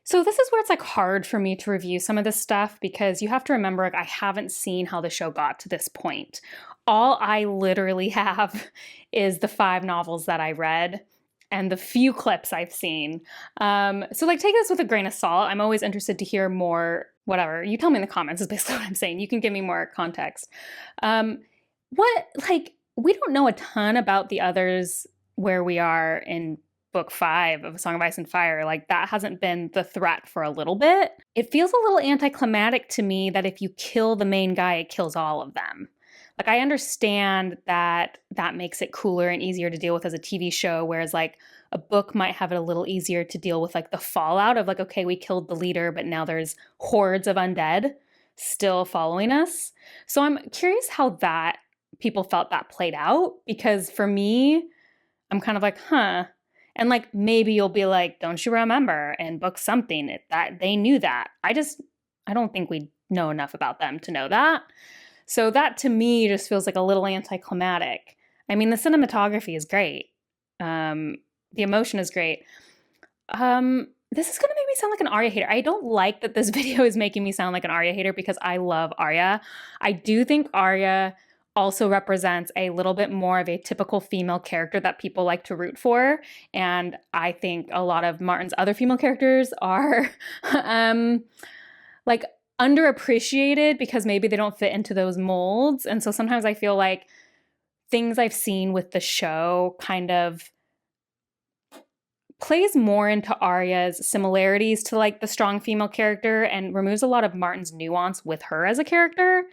So this is where it's like hard for me to review some of this stuff because you have to remember, like, I haven't seen how the show got to this point. All I literally have is the 5 novels that I read and the few clips I've seen. So like, take this with a grain of salt. I'm always interested to hear more, whatever. You tell me in the comments is basically what I'm saying. You can give me more context. We don't know a ton about the others where we are in book 5 of A Song of Ice and Fire. Like, that hasn't been the threat for a little bit. It feels a little anticlimactic to me that if you kill the main guy, it kills all of them. Like, I understand that that makes it cooler and easier to deal with as a TV show, whereas like a book might have it a little easier to deal with like the fallout of like, okay, we killed the leader, but now there's hordes of undead still following us. So I'm curious how that people felt that played out, because for me, I'm kind of like, huh. And like, maybe you'll be like, don't you remember in book something that they knew that. I don't think we know enough about them to know that. So that to me just feels like a little anticlimactic. I mean, the cinematography is great. The emotion is great. This is going to make me sound like an Arya hater. I don't like that this video is making me sound like an Arya hater because I love Arya. I do think Arya also represents a little bit more of a typical female character that people like to root for. And I think a lot of Martin's other female characters are like underappreciated because maybe they don't fit into those molds. And so sometimes I feel like things I've seen with the show kind of plays more into Arya's similarities to like the strong female character and removes a lot of Martin's nuance with her as a character.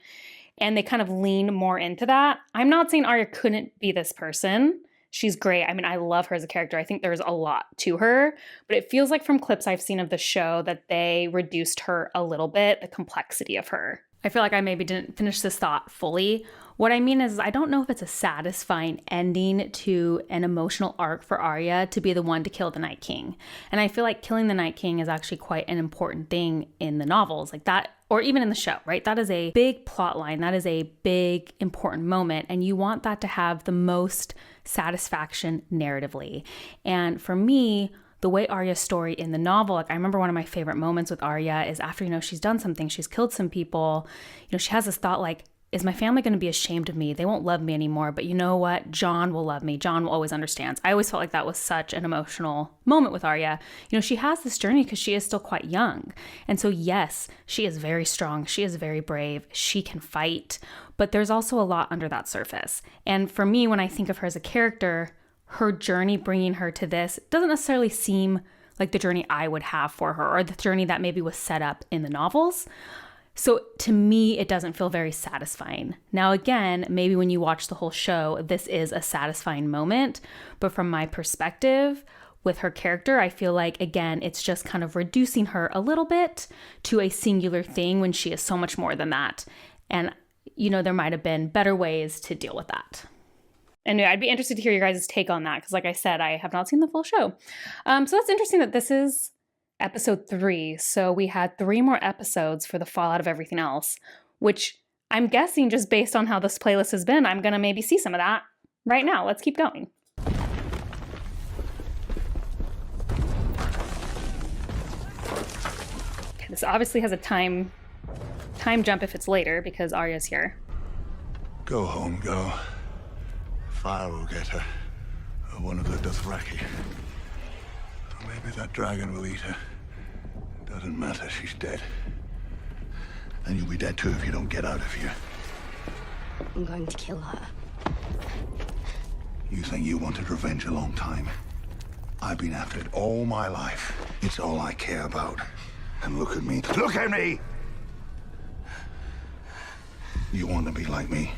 And they kind of lean more into that. I'm not saying Arya couldn't be this person. She's great. I mean, I love her as a character. I think there's a lot to her, but it feels like from clips I've seen of the show that they reduced her a little bit, the complexity of her. I feel like I maybe didn't finish this thought fully. What I mean is I don't know if it's a satisfying ending to an emotional arc for Arya to be the one to kill the Night King. And I feel like killing the Night King is actually quite an important thing in the novels, like that, or even in the show, right? That is a big plot line. That is a big, important moment. And you want that to have the most satisfaction narratively. And for me, the way Arya's story in the novel, like I remember one of my favorite moments with Arya is after, she's done something, she's killed some people, she has this thought like, is my family going to be ashamed of me? They won't love me anymore, but you know what? Jon will love me. Jon will always understand. I always felt like that was such an emotional moment with Arya. She has this journey because she is still quite young. And so yes, she is very strong. She is very brave. She can fight, but there's also a lot under that surface. And for me, when I think of her as a character, her journey bringing her to this doesn't necessarily seem like the journey I would have for her or the journey that maybe was set up in the novels. So to me, it doesn't feel very satisfying. Now, again, maybe when you watch the whole show, this is a satisfying moment. But from my perspective with her character, I feel like, again, it's just kind of reducing her a little bit to a singular thing when she is so much more than that. And, there might have been better ways to deal with that. Anyway, I'd be interested to hear your guys' take on that because, like I said, I have not seen the full show. So that's interesting that this is episode 3. So we had 3 more episodes for the fallout of everything else, which I'm guessing just based on how this playlist has been, I'm going to maybe see some of that right now. Let's keep going. Okay, this obviously has a time jump if it's later because Arya's here. Go home, go. Fire will get her, or one of the Dothraki. Or maybe that dragon will eat her. Doesn't matter, she's dead. And you'll be dead too if you don't get out of here. I'm going to kill her. You think you wanted revenge a long time? I've been after it all my life. It's all I care about. And look at me. Look at me! You want to be like me?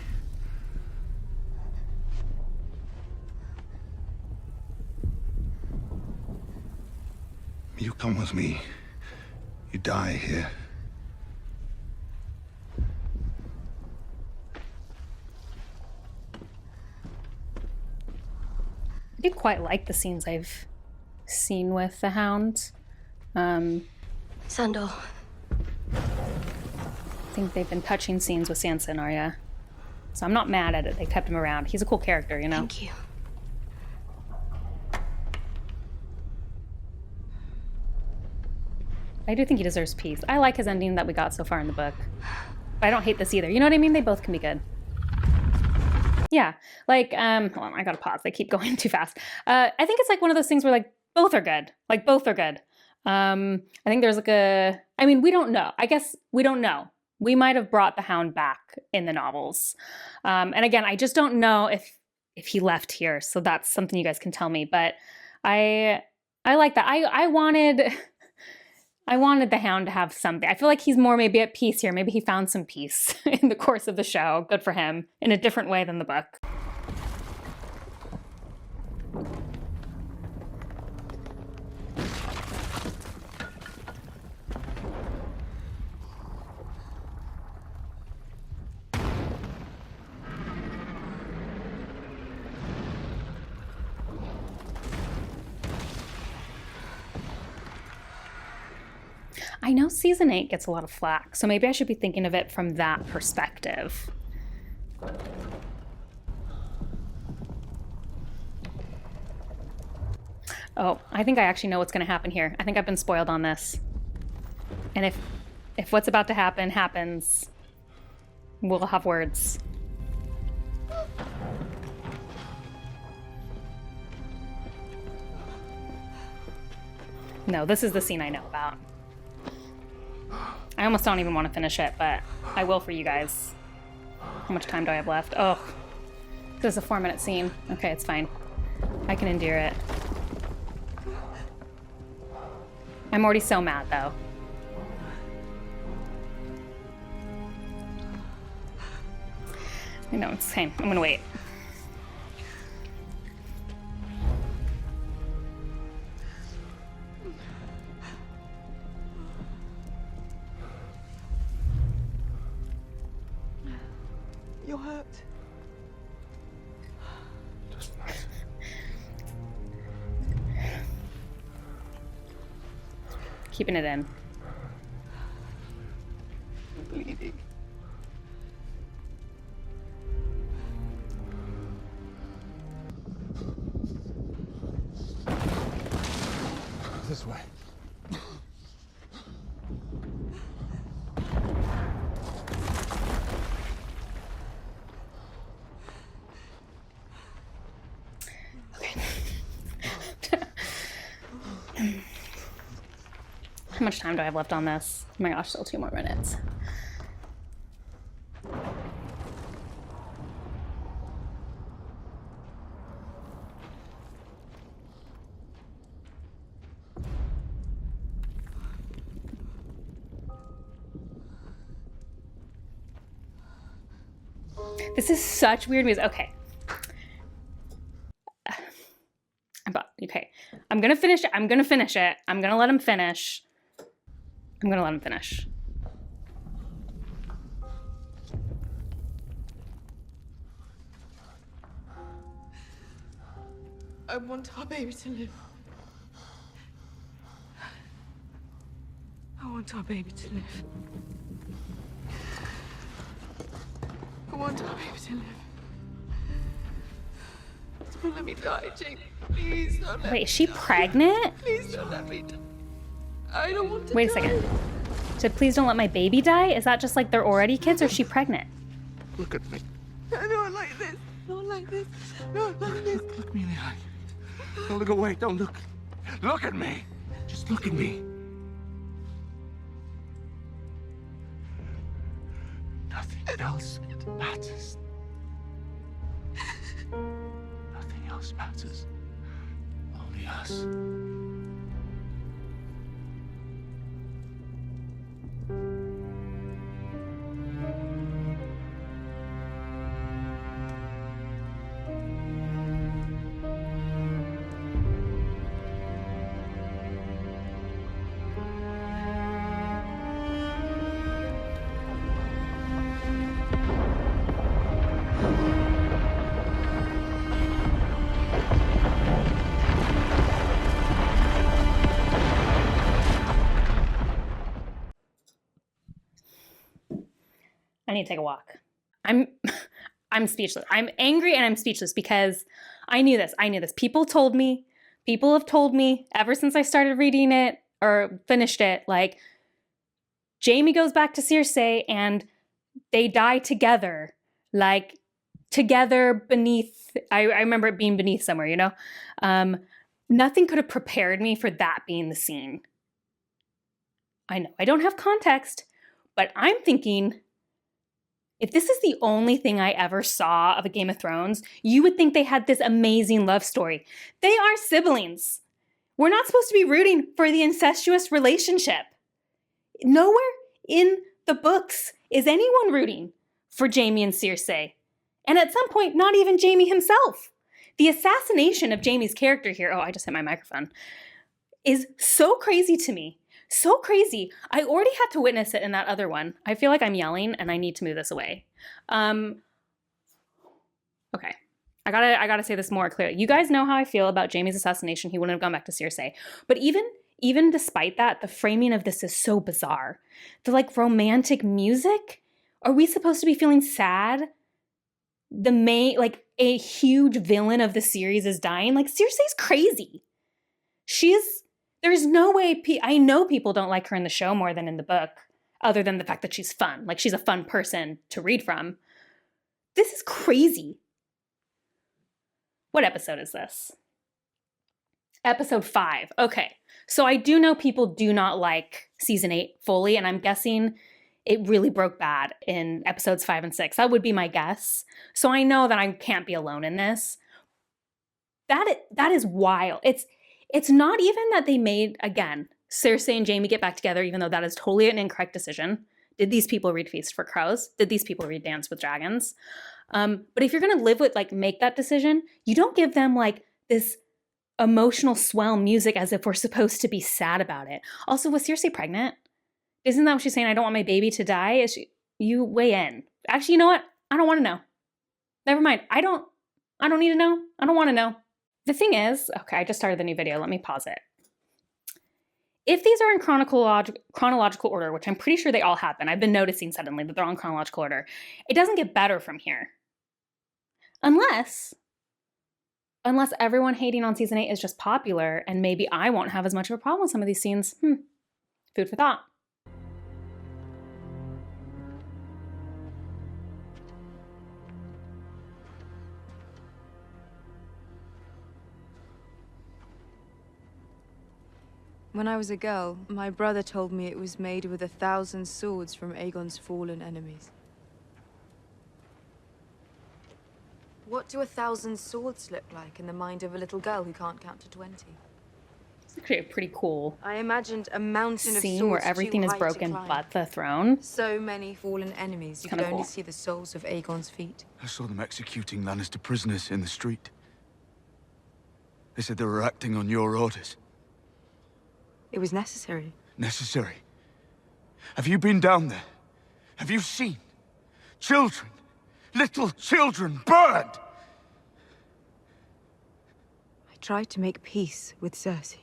You come with me. You die here. I do quite like the scenes I've seen with the Hound. Sandor. I think they've been touching scenes with Sansa and Arya. So I'm not mad at it. They kept him around. He's a cool character, Thank you. I do think he deserves peace. I like his ending that we got so far in the book. But I don't hate this either. You know what I mean? They both can be good. Yeah. Hold on, I gotta pause. They keep going too fast. I think it's like one of those things where like both are good. Like both are good. I think there's we don't know. I guess we don't know. We might have brought the Hound back in the novels. And again, I just don't know if he left here. So that's something you guys can tell me. But I like that. I wanted the Hound to have something. I feel like he's more maybe at peace here. Maybe he found some peace in the course of the show. Good for him. In a different way than the book. I know season 8 gets a lot of flack, so maybe I should be thinking of it from that perspective. Oh, I think I actually know what's going to happen here. I think I've been spoiled on this. And if what's about to happen happens, we'll have words. No, this is the scene I know about. I almost don't even want to finish it, but I will for you guys. How much time do I have left? Oh, this is a 4-minute scene. Okay, it's fine. I can endure it. I'm already so mad, though. I know, it's fine. I'm gonna wait. You're hurt. Doesn't matter. Keeping it in. I'm bleeding. This way. How much time do I have left on this? Oh my gosh, still 2 more minutes. This is such weird music. Okay. Okay. I'm gonna finish it. I'm gonna finish it. I'm gonna let him finish. I'm gonna let him finish. I want our baby to live. I want our baby to live. I want our baby to live. Don't let me die, Jake. Please don't let me die. Wait, is she pregnant? Please don't let me die. I don't want to Wait a second. Said, please don't let my baby die? Is that just like they're already kids or is she pregnant? Look at me. Not like this. Not like this. Not like this. Look me in the eye. Don't look away. Don't look. Look at me. Just look at me. Nothing else matters. Nothing else matters. Only us. I need to take a walk. I'm speechless. I'm angry and I'm speechless because I knew this. I knew this. People told me, people have told me ever since I started reading it or finished it, like Jaime goes back to Cersei and they die together, like together beneath, I remember it being beneath somewhere, you know? Nothing could have prepared me for that being the scene. I know I don't have context, but I'm thinking, if this is the only thing I ever saw of a Game of Thrones, you would think they had this amazing love story. They are siblings. We're not supposed to be rooting for the incestuous relationship. Nowhere in the books is anyone rooting for Jaime and Cersei. And at some point, not even Jaime himself. The assassination of Jaime's character here, oh, I just hit my microphone, is so crazy to me. So crazy. I already had to witness it in that other one. I feel like I'm yelling and I need to move this away. Okay. I gotta say this more clearly. You guys know how I feel about Jaime's assassination. He wouldn't have gone back to Cersei. But even even despite that, the framing of this is so bizarre. The like romantic music? Are we supposed to be feeling sad? The main, like a huge villain of the series is dying? Like Cersei's crazy. There's no way, I know people don't like her in the show more than in the book, other than the fact that she's fun. Like she's a fun person to read from. This is crazy. What episode is this? Episode 5. Okay. So I do know people do not like season 8 fully, and I'm guessing it really broke bad in episodes 5 and 6. That would be my guess. So I know that I can't be alone in this. That is wild. It's not even that they made, again, Cersei and Jaime get back together, even though that is totally an incorrect decision. Did these people read Feast for Crows? Did these people read Dance with Dragons? But if you're going to live with, like, make that decision, you don't give them, like, this emotional swell music as if we're supposed to be sad about it. Also, was Cersei pregnant? Isn't that what she's saying? I don't want my baby to die? You weigh in. Actually, you know what? I don't want to know. Never mind. I don't need to know. I don't want to know. The thing is, okay, I just started the new video. Let me pause it. If these are in chronological order, which I'm pretty sure they all have been, I've been noticing suddenly that they're all in chronological order, it doesn't get better from here. Unless everyone hating on season 8 is just popular, and maybe I won't have as much of a problem with some of these scenes. Food for thought. When I was a girl, my brother told me it was made with 1,000 swords from Aegon's fallen enemies. What do 1,000 swords look like in the mind of a little girl who can't count to 20? It's actually a pretty cool I imagined a mountain of scene swords where everything too is high to broken climb. but the throne. So many fallen enemies, you could Kinda only cool. see the soles of Aegon's feet. I saw them executing Lannister prisoners in the street. They said they were acting on your orders. It was necessary. Necessary. Have you been down there? Have you seen children, little children burned? I tried to make peace with Cersei.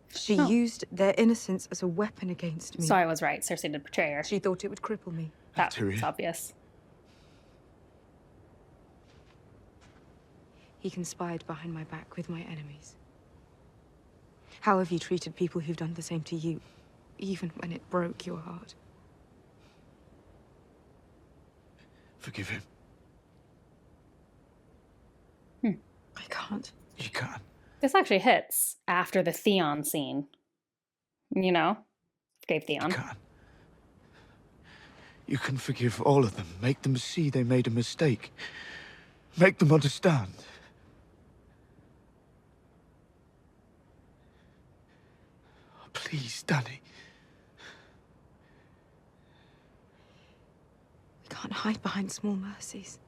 She used their innocence as a weapon against me. So I was right. Cersei did betray her. She thought it would cripple me. That's obvious. He conspired behind my back with my enemies. How have you treated people who've done the same to you, even when it broke your heart? Forgive him. I can't. You can. This actually hits after the Theon scene. You know? Gave Theon. You can. You can forgive all of them. Make them see they made a mistake. Make them understand. Please, Dany. We can't hide behind small mercies.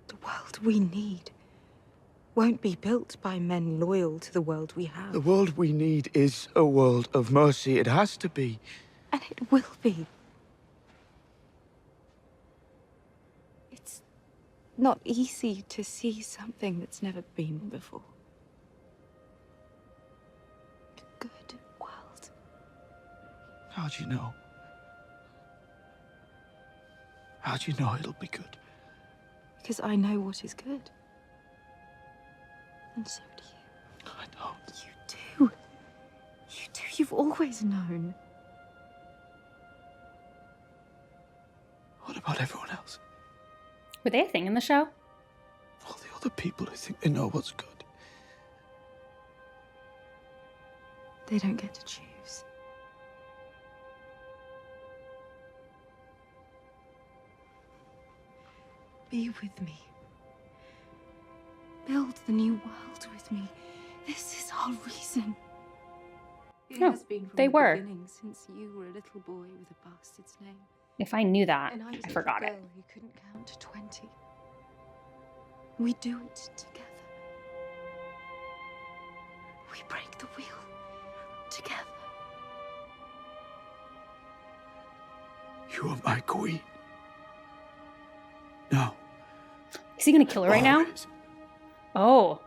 The world we need won't be built by men loyal to the world we have. The world we need is a world of mercy. It has to be. And it will be. It's not easy to see something that's never been before. A good world. How do you know? How do you know it'll be good? Because I know what is good. And so do you. I know. You do. You do. You've always known. What about everyone else? Were they a thing in the show? All the other people who think they know what's good. They don't get to choose. Be with me. Build the new world with me. This is our reason. It Oh, has been from they the were. beginning, since you were a little boy with a bastard's name. If I knew that, And I was I a forgot little it. girl who couldn't count to 20. We do it together. We break the wheel together. You are my queen. No. Is he gonna kill her right now? Oh.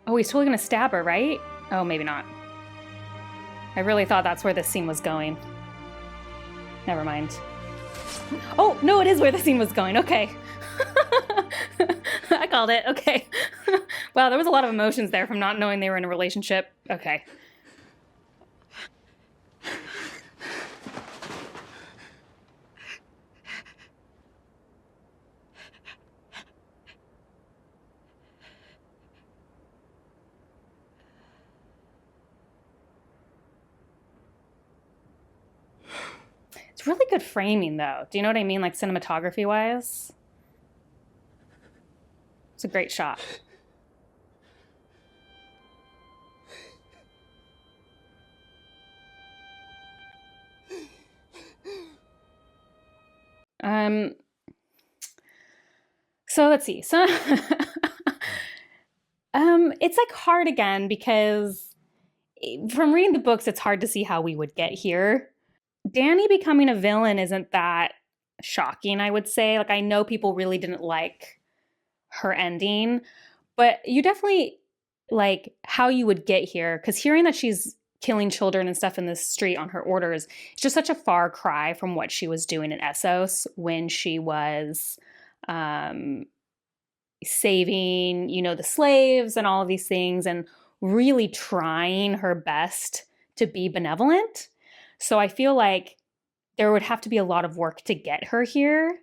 Oh, he's totally gonna stab her, right? Oh, maybe not. I really thought that's where this scene was going. Never mind. Oh, no, it is where the scene was going. Okay. I called it. Okay. Wow, there was a lot of emotions there from not knowing they were in a relationship. Okay. It's really good framing, though. Do you know what I mean? Like, cinematography-wise? It's a great shot. So let's see. So, it's like hard again because from reading the books, it's hard to see how we would get here. Dany becoming a villain isn't that shocking, I would say. Like, I know people really didn't like her ending, but you definitely like how you would get here, because hearing that she's killing children and stuff in the street on her orders, it's just such a far cry from what she was doing in Essos when she was saving, you know, the slaves and all of these things and really trying her best to be benevolent. So I feel like there would have to be a lot of work to get her here,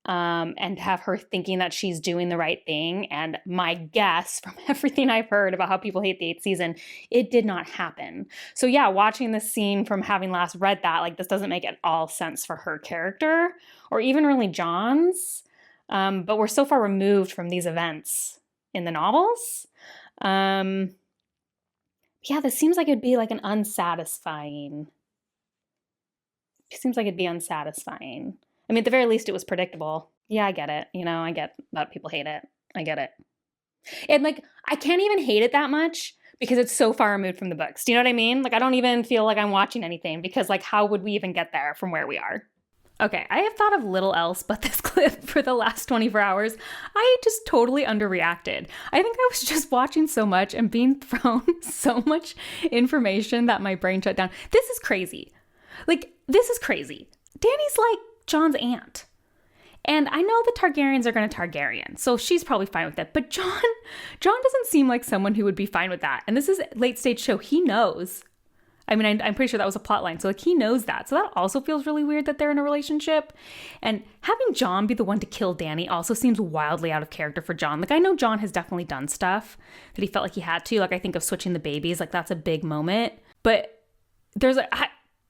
and have her thinking that she's doing the right thing. And my guess from everything I've heard about how people hate the 8th season, it did not happen. So yeah, watching this scene from having last read that, like, this doesn't make at all sense for her character or even really Jon's. But we're so far removed from these events in the novels. Yeah, this seems like it'd be like an unsatisfying. It seems like it'd be unsatisfying. I mean, at the very least, it was predictable. Yeah, I get it. You know, I get that people hate it. I get it. And like, I can't even hate it that much because it's so far removed from the books. Do you know what I mean? Like, I don't even feel like I'm watching anything because, like, how would we even get there from where we are? Okay, I have thought of little else but this clip for the last 24 hours. I just totally underreacted. I think I was just watching so much and being thrown so much information that my brain shut down. This is crazy. Like, this is crazy. Dany's like Jon's aunt. And I know the Targaryens are going to Targaryen, so she's probably fine with it. But Jon doesn't seem like someone who would be fine with that. And this is a late stage show. He knows. I mean, I'm pretty sure that was a plot line. So like, he knows that. So that also feels really weird that they're in a relationship. And having Jon be the one to kill Dany also seems wildly out of character for Jon. Like, I know Jon has definitely done stuff that he felt like he had to. Like, I think of switching the babies. Like, that's a big moment. But there's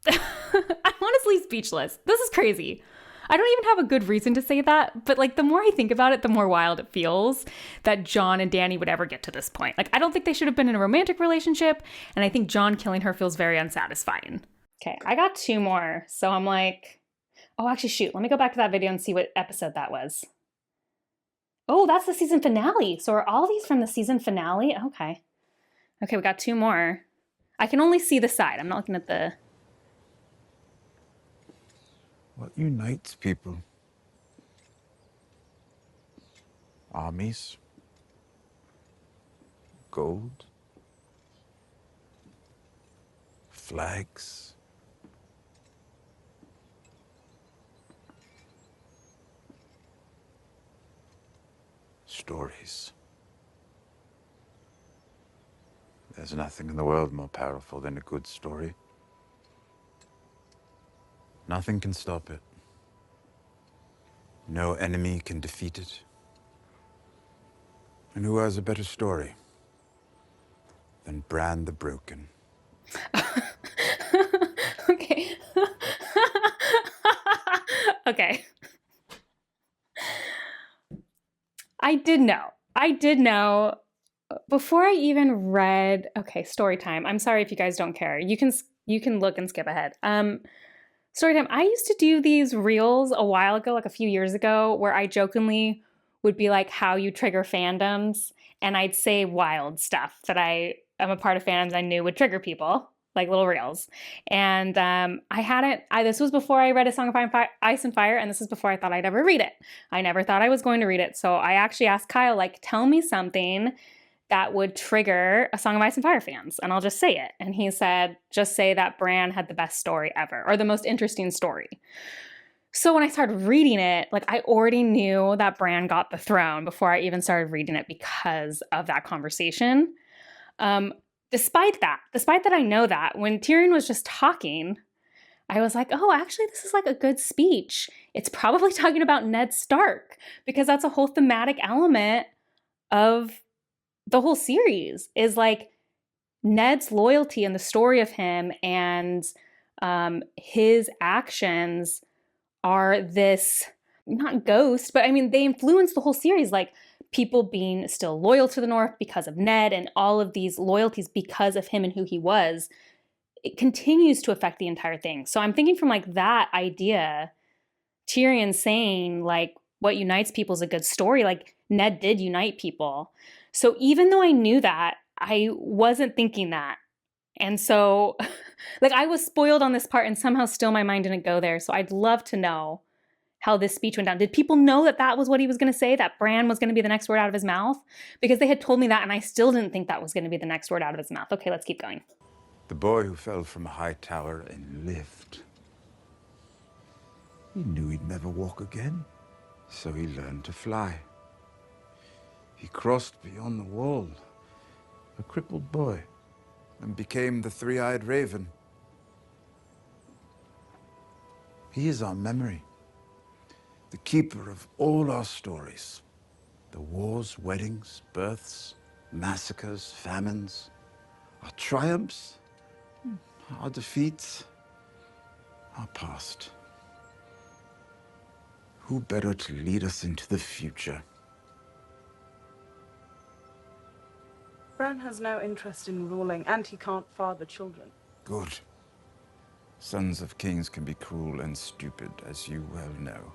I'm honestly speechless. This is crazy. I don't even have a good reason to say that, but like, the more I think about it, the more wild it feels that Jon and Dany would ever get to this point. Like, I don't think they should have been in a romantic relationship, and I think Jon killing her feels very unsatisfying. Okay, I got 2 more, so I'm like, oh, actually, shoot, let me go back to that video and see what episode that was. Oh, that's the season finale. So are all these from the season finale? Okay. Okay, we got 2 more. I can only see the side. I'm not looking at the... What unites people? Armies? Gold? Flags? Stories. There's nothing in the world more powerful than a good story. Nothing can stop it. No enemy can defeat it. And who has a better story than Bran the Broken? Okay. Okay. I did know. Before I even read... Okay, story time. I'm sorry if you guys don't care. You can look and skip ahead. Storytime. I used to do these reels a while ago, like a few years ago, where I jokingly would be like, how you trigger fandoms. And I'd say wild stuff that I am a part of fandoms I knew would trigger people, like little reels. And this was before I read A Song of Ice and Fire, and this is before I thought I'd ever read it. I never thought I was going to read it. So I actually asked Kyle, like, tell me something that would trigger a Song of Ice and Fire fans. And I'll just say it. And he said, just say that Bran had the best story ever, or the most interesting story. So when I started reading it, like I already knew that Bran got the throne before I even started reading it because of that conversation. Despite that I know that, when Tyrion was just talking, I was like, oh, actually, this is like a good speech. It's probably talking about Ned Stark, because that's a whole thematic element of the whole series, is like Ned's loyalty and the story of him, and his actions are this, not ghost, but I mean, they influence the whole series, like people being still loyal to the North because of Ned, and all of these loyalties because of him and who he was. It continues to affect the entire thing. So I'm thinking from like that idea, Tyrion saying like what unites people is a good story, like Ned did unite people. So even though I knew that, I wasn't thinking that. And so like I was spoiled on this part, and somehow still my mind didn't go there. So I'd love to know how this speech went down. Did people know that that was what he was going to say, that Bran was going to be the next word out of his mouth? Because they had told me that, and I still didn't think that was going to be the next word out of his mouth. Okay, let's keep going. The boy who fell from a high tower and lived. He knew he'd never walk again, so he learned to fly. He crossed beyond the wall, a crippled boy, and became the three-eyed raven. He is our memory, the keeper of all our stories. The wars, weddings, births, massacres, famines, our triumphs, our defeats, our past. Who better to lead us into the future? Bran has no interest in ruling, and he can't father children. Good. Sons of kings can be cruel and stupid, as you well know.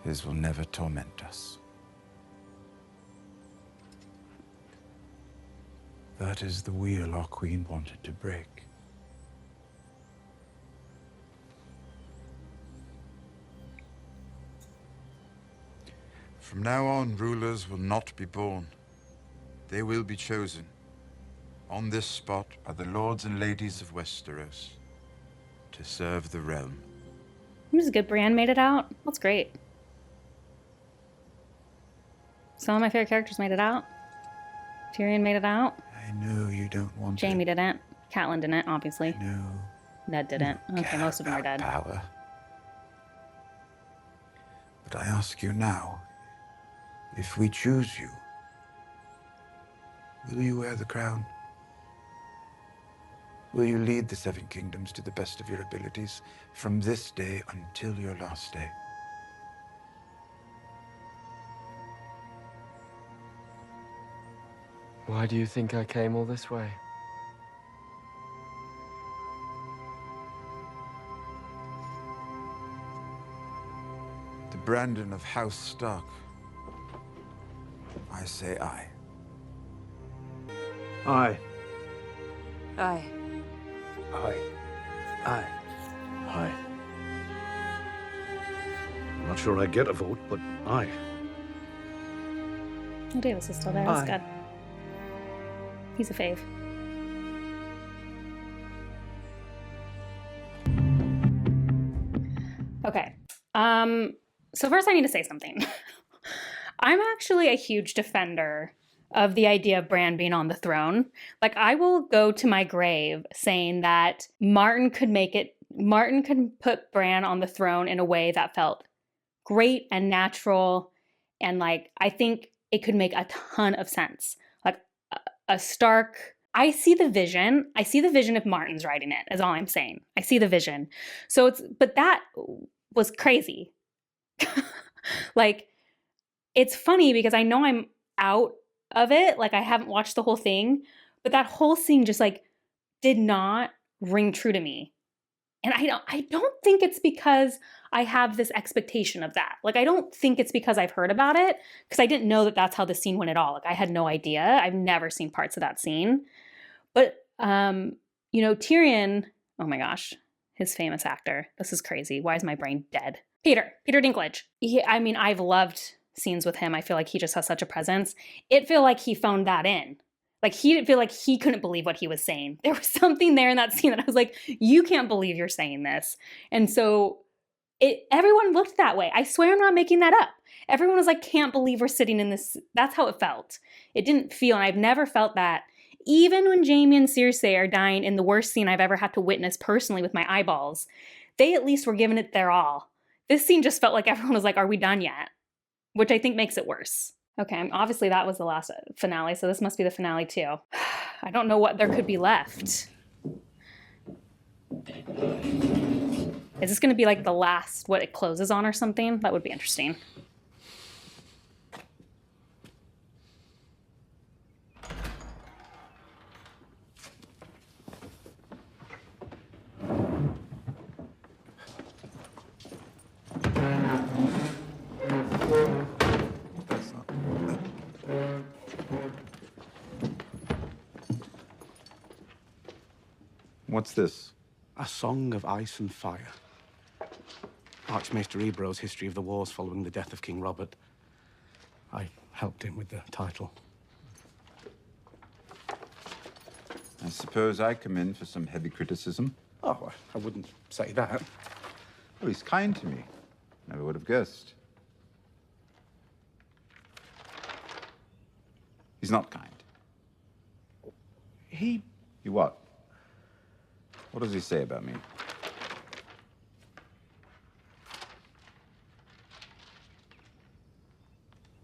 His will never torment us. That is the wheel our queen wanted to break. From now on, rulers will not be born. They will be chosen. On this spot are the lords and ladies of Westeros to serve the realm. It was good. Bran made it out. That's great. Some of my favorite characters made it out. Tyrion made it out. I know you don't want Jaime didn't. Catelyn didn't, obviously. No. Ned didn't. Okay, most of them are dead. Power. But I ask you now, if we choose you, will you wear the crown? Will you lead the Seven Kingdoms to the best of your abilities from this day until your last day? Why do you think I came all this way? The Brandon of House Stark. I say aye. Aye. Aye. Aye. Aye. Aye. I'm not sure I get a vote, but aye. Oh, Davis is still there. That's Aye. good. He's a fave. Okay. So first I need to say something. I'm actually a huge defender of the idea of Bran being on the throne. Like, I will go to my grave saying that Martin could put Bran on the throne in a way that felt great and natural. And like, I think it could make a ton of sense. Like a Stark, I see the vision. I see the vision if Martin's writing it, is all I'm saying. I see the vision. So but that was crazy. Like, it's funny because I know I'm out of it. Like, I haven't watched the whole thing, but that whole scene just like did not ring true to me. And I don't think it's because I have this expectation of that. Like, I don't think it's because I've heard about it, because I didn't know that that's how the scene went at all. Like, I had no idea. I've never seen parts of that scene. But, you know, Tyrion, oh my gosh, his famous actor. This is crazy. Why is my brain dead? Peter Dinklage. I mean, I've loved scenes with him. I feel like he just has such a presence. It felt like he phoned that in. Like, he didn't feel like he couldn't believe what he was saying. There was something there in that scene that I was like, you can't believe you're saying this. And so everyone looked that way. I swear I'm not making that up. Everyone was like, can't believe we're sitting in this. That's how it felt. It didn't feel, and I've never felt that. Even when Jaime and Cersei are dying in the worst scene I've ever had to witness personally with my eyeballs, they at least were giving it their all. This scene just felt like everyone was like, are we done yet? Which I think makes it worse. Okay, obviously that was the last finale, so this must be the finale too. I don't know what there could be left. Is this gonna be like the last, what it closes on or something? That would be interesting. What's this? A Song of Ice and Fire. Archmaester Ebro's history of the wars following the death of King Robert. I helped him with the title. I suppose I come in for some heavy criticism. Oh, I wouldn't say that. Oh, he's kind to me. Never would have guessed. He's not kind. He what? What does he say about me?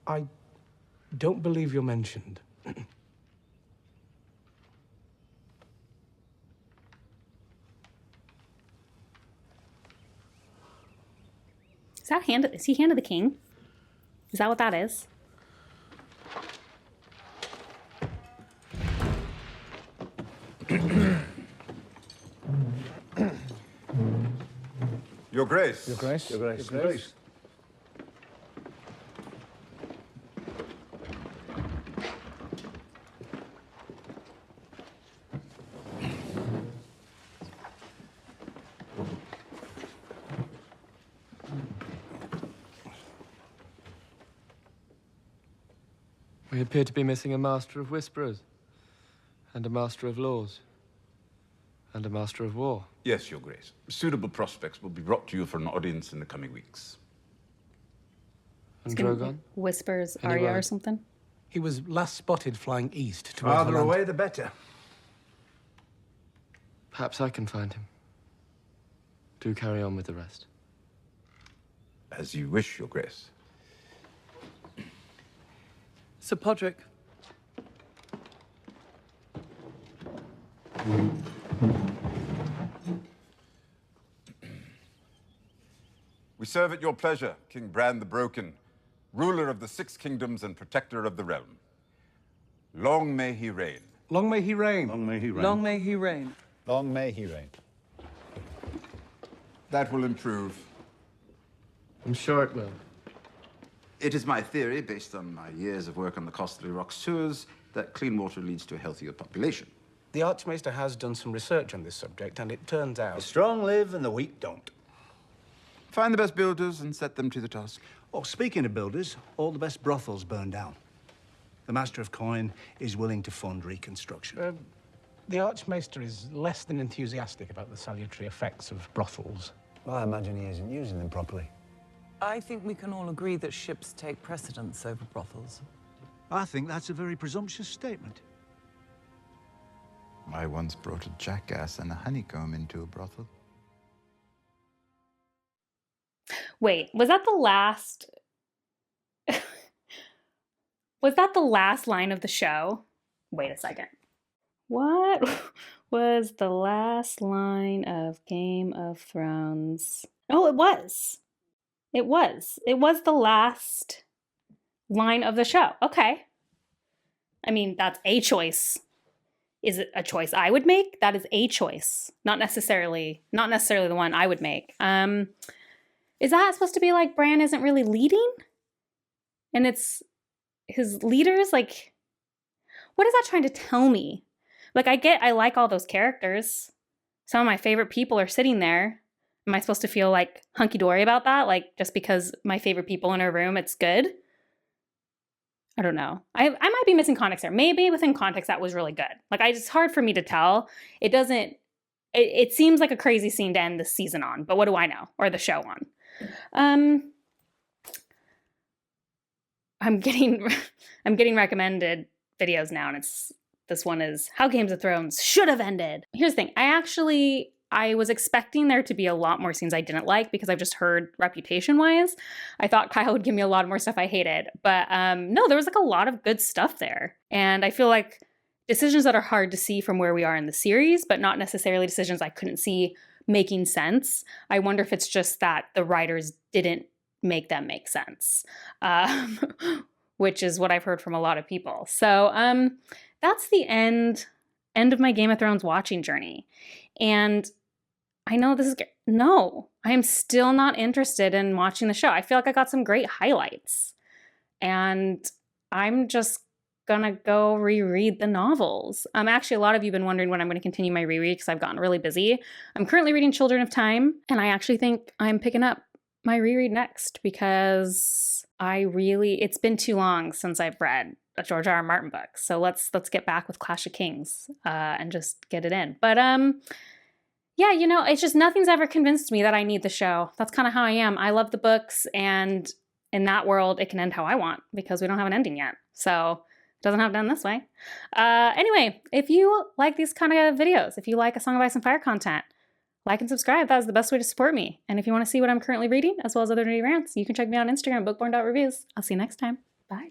I don't believe you're mentioned. Is he Hand of the King? Is that what that is? Your Grace. Your Grace. Your Grace. Your Grace. We appear to be missing a Master of Whisperers, and a Master of Laws, and a Master of War. Yes, Your Grace. Suitable prospects will be brought to you for an audience in the coming weeks. And Drogon? Whispers Any Arya or word? something? He was last spotted flying east towards Farther the land. away, the better. Perhaps I can find him. Do carry on with the rest. As you wish, Your Grace. Sir Podrick. We serve at your pleasure, King Bran the Broken, ruler of the 6 kingdoms and protector of the realm. Long may he reign. Long may he reign. Long may he reign. Long may he reign. Long may he reign. That will improve. I'm sure it will. It is my theory, based on my years of work on the costly rock sewers, that clean water leads to a healthier population. The Archmaester has done some research on this subject, and it turns out... The strong live and the weak don't. Find the best builders and set them to the task. Oh, speaking of builders, all the best brothels burned down. The Master of Coin is willing to fund reconstruction. The Archmaester is less than enthusiastic about the salutary effects of brothels. Well, I imagine he isn't using them properly. I think we can all agree that ships take precedence over brothels. I think that's a very presumptuous statement. I once brought a jackass and a honeycomb into a brothel. Wait, was that the last... was that the last line of the show? Wait a second. What was the last line of Game of Thrones? Oh, it was. It was. It was the last line of the show. Okay. I mean, that's a choice. Is it a choice I would make? That is a choice. Not necessarily the one I would make. Is that supposed to be like Bran isn't really leading? And it's his leaders? Like, what is that trying to tell me? Like, I like all those characters. Some of my favorite people are sitting there. Am I supposed to feel like hunky-dory about that? Like, just because my favorite people in a room, it's good? I don't know. I might be missing context there. Maybe within context that was really good. Like, it's hard for me to tell. It seems like a crazy scene to end the season on, but what do I know? Or the show on. I'm getting recommended videos now, and this one is how Games of Thrones should have ended. Here's the thing. I was expecting there to be a lot more scenes I didn't like because I've just heard reputation-wise. I thought Kyle would give me a lot more stuff I hated. But no, there was like a lot of good stuff there. And I feel like decisions that are hard to see from where we are in the series, but not necessarily decisions I couldn't see making sense. I wonder if it's just that the writers didn't make them make sense, which is what I've heard from a lot of people. So that's the end of my Game of Thrones watching journey. And I know I am still not interested in watching the show. I feel like I got some great highlights, and I'm just gonna go reread the novels. Actually, a lot of you have been wondering when I'm going to continue my reread because I've gotten really busy. I'm currently reading Children of Time, and I actually think I'm picking up my reread next because it's been too long since I've read a George R.R. Martin book. So let's get back with Clash of Kings and just get it in. But yeah, it's just nothing's ever convinced me that I need the show. That's kind of how I am. I love the books, and in that world, it can end how I want because we don't have an ending yet. So it doesn't have to end this way. Anyway, if you like these kind of videos, if you like A Song of Ice and Fire content, like and subscribe. That is the best way to support me. And if you want to see what I'm currently reading, as well as other nerdy rants, you can check me out on Instagram, bookborn.reviews. I'll see you next time. Bye.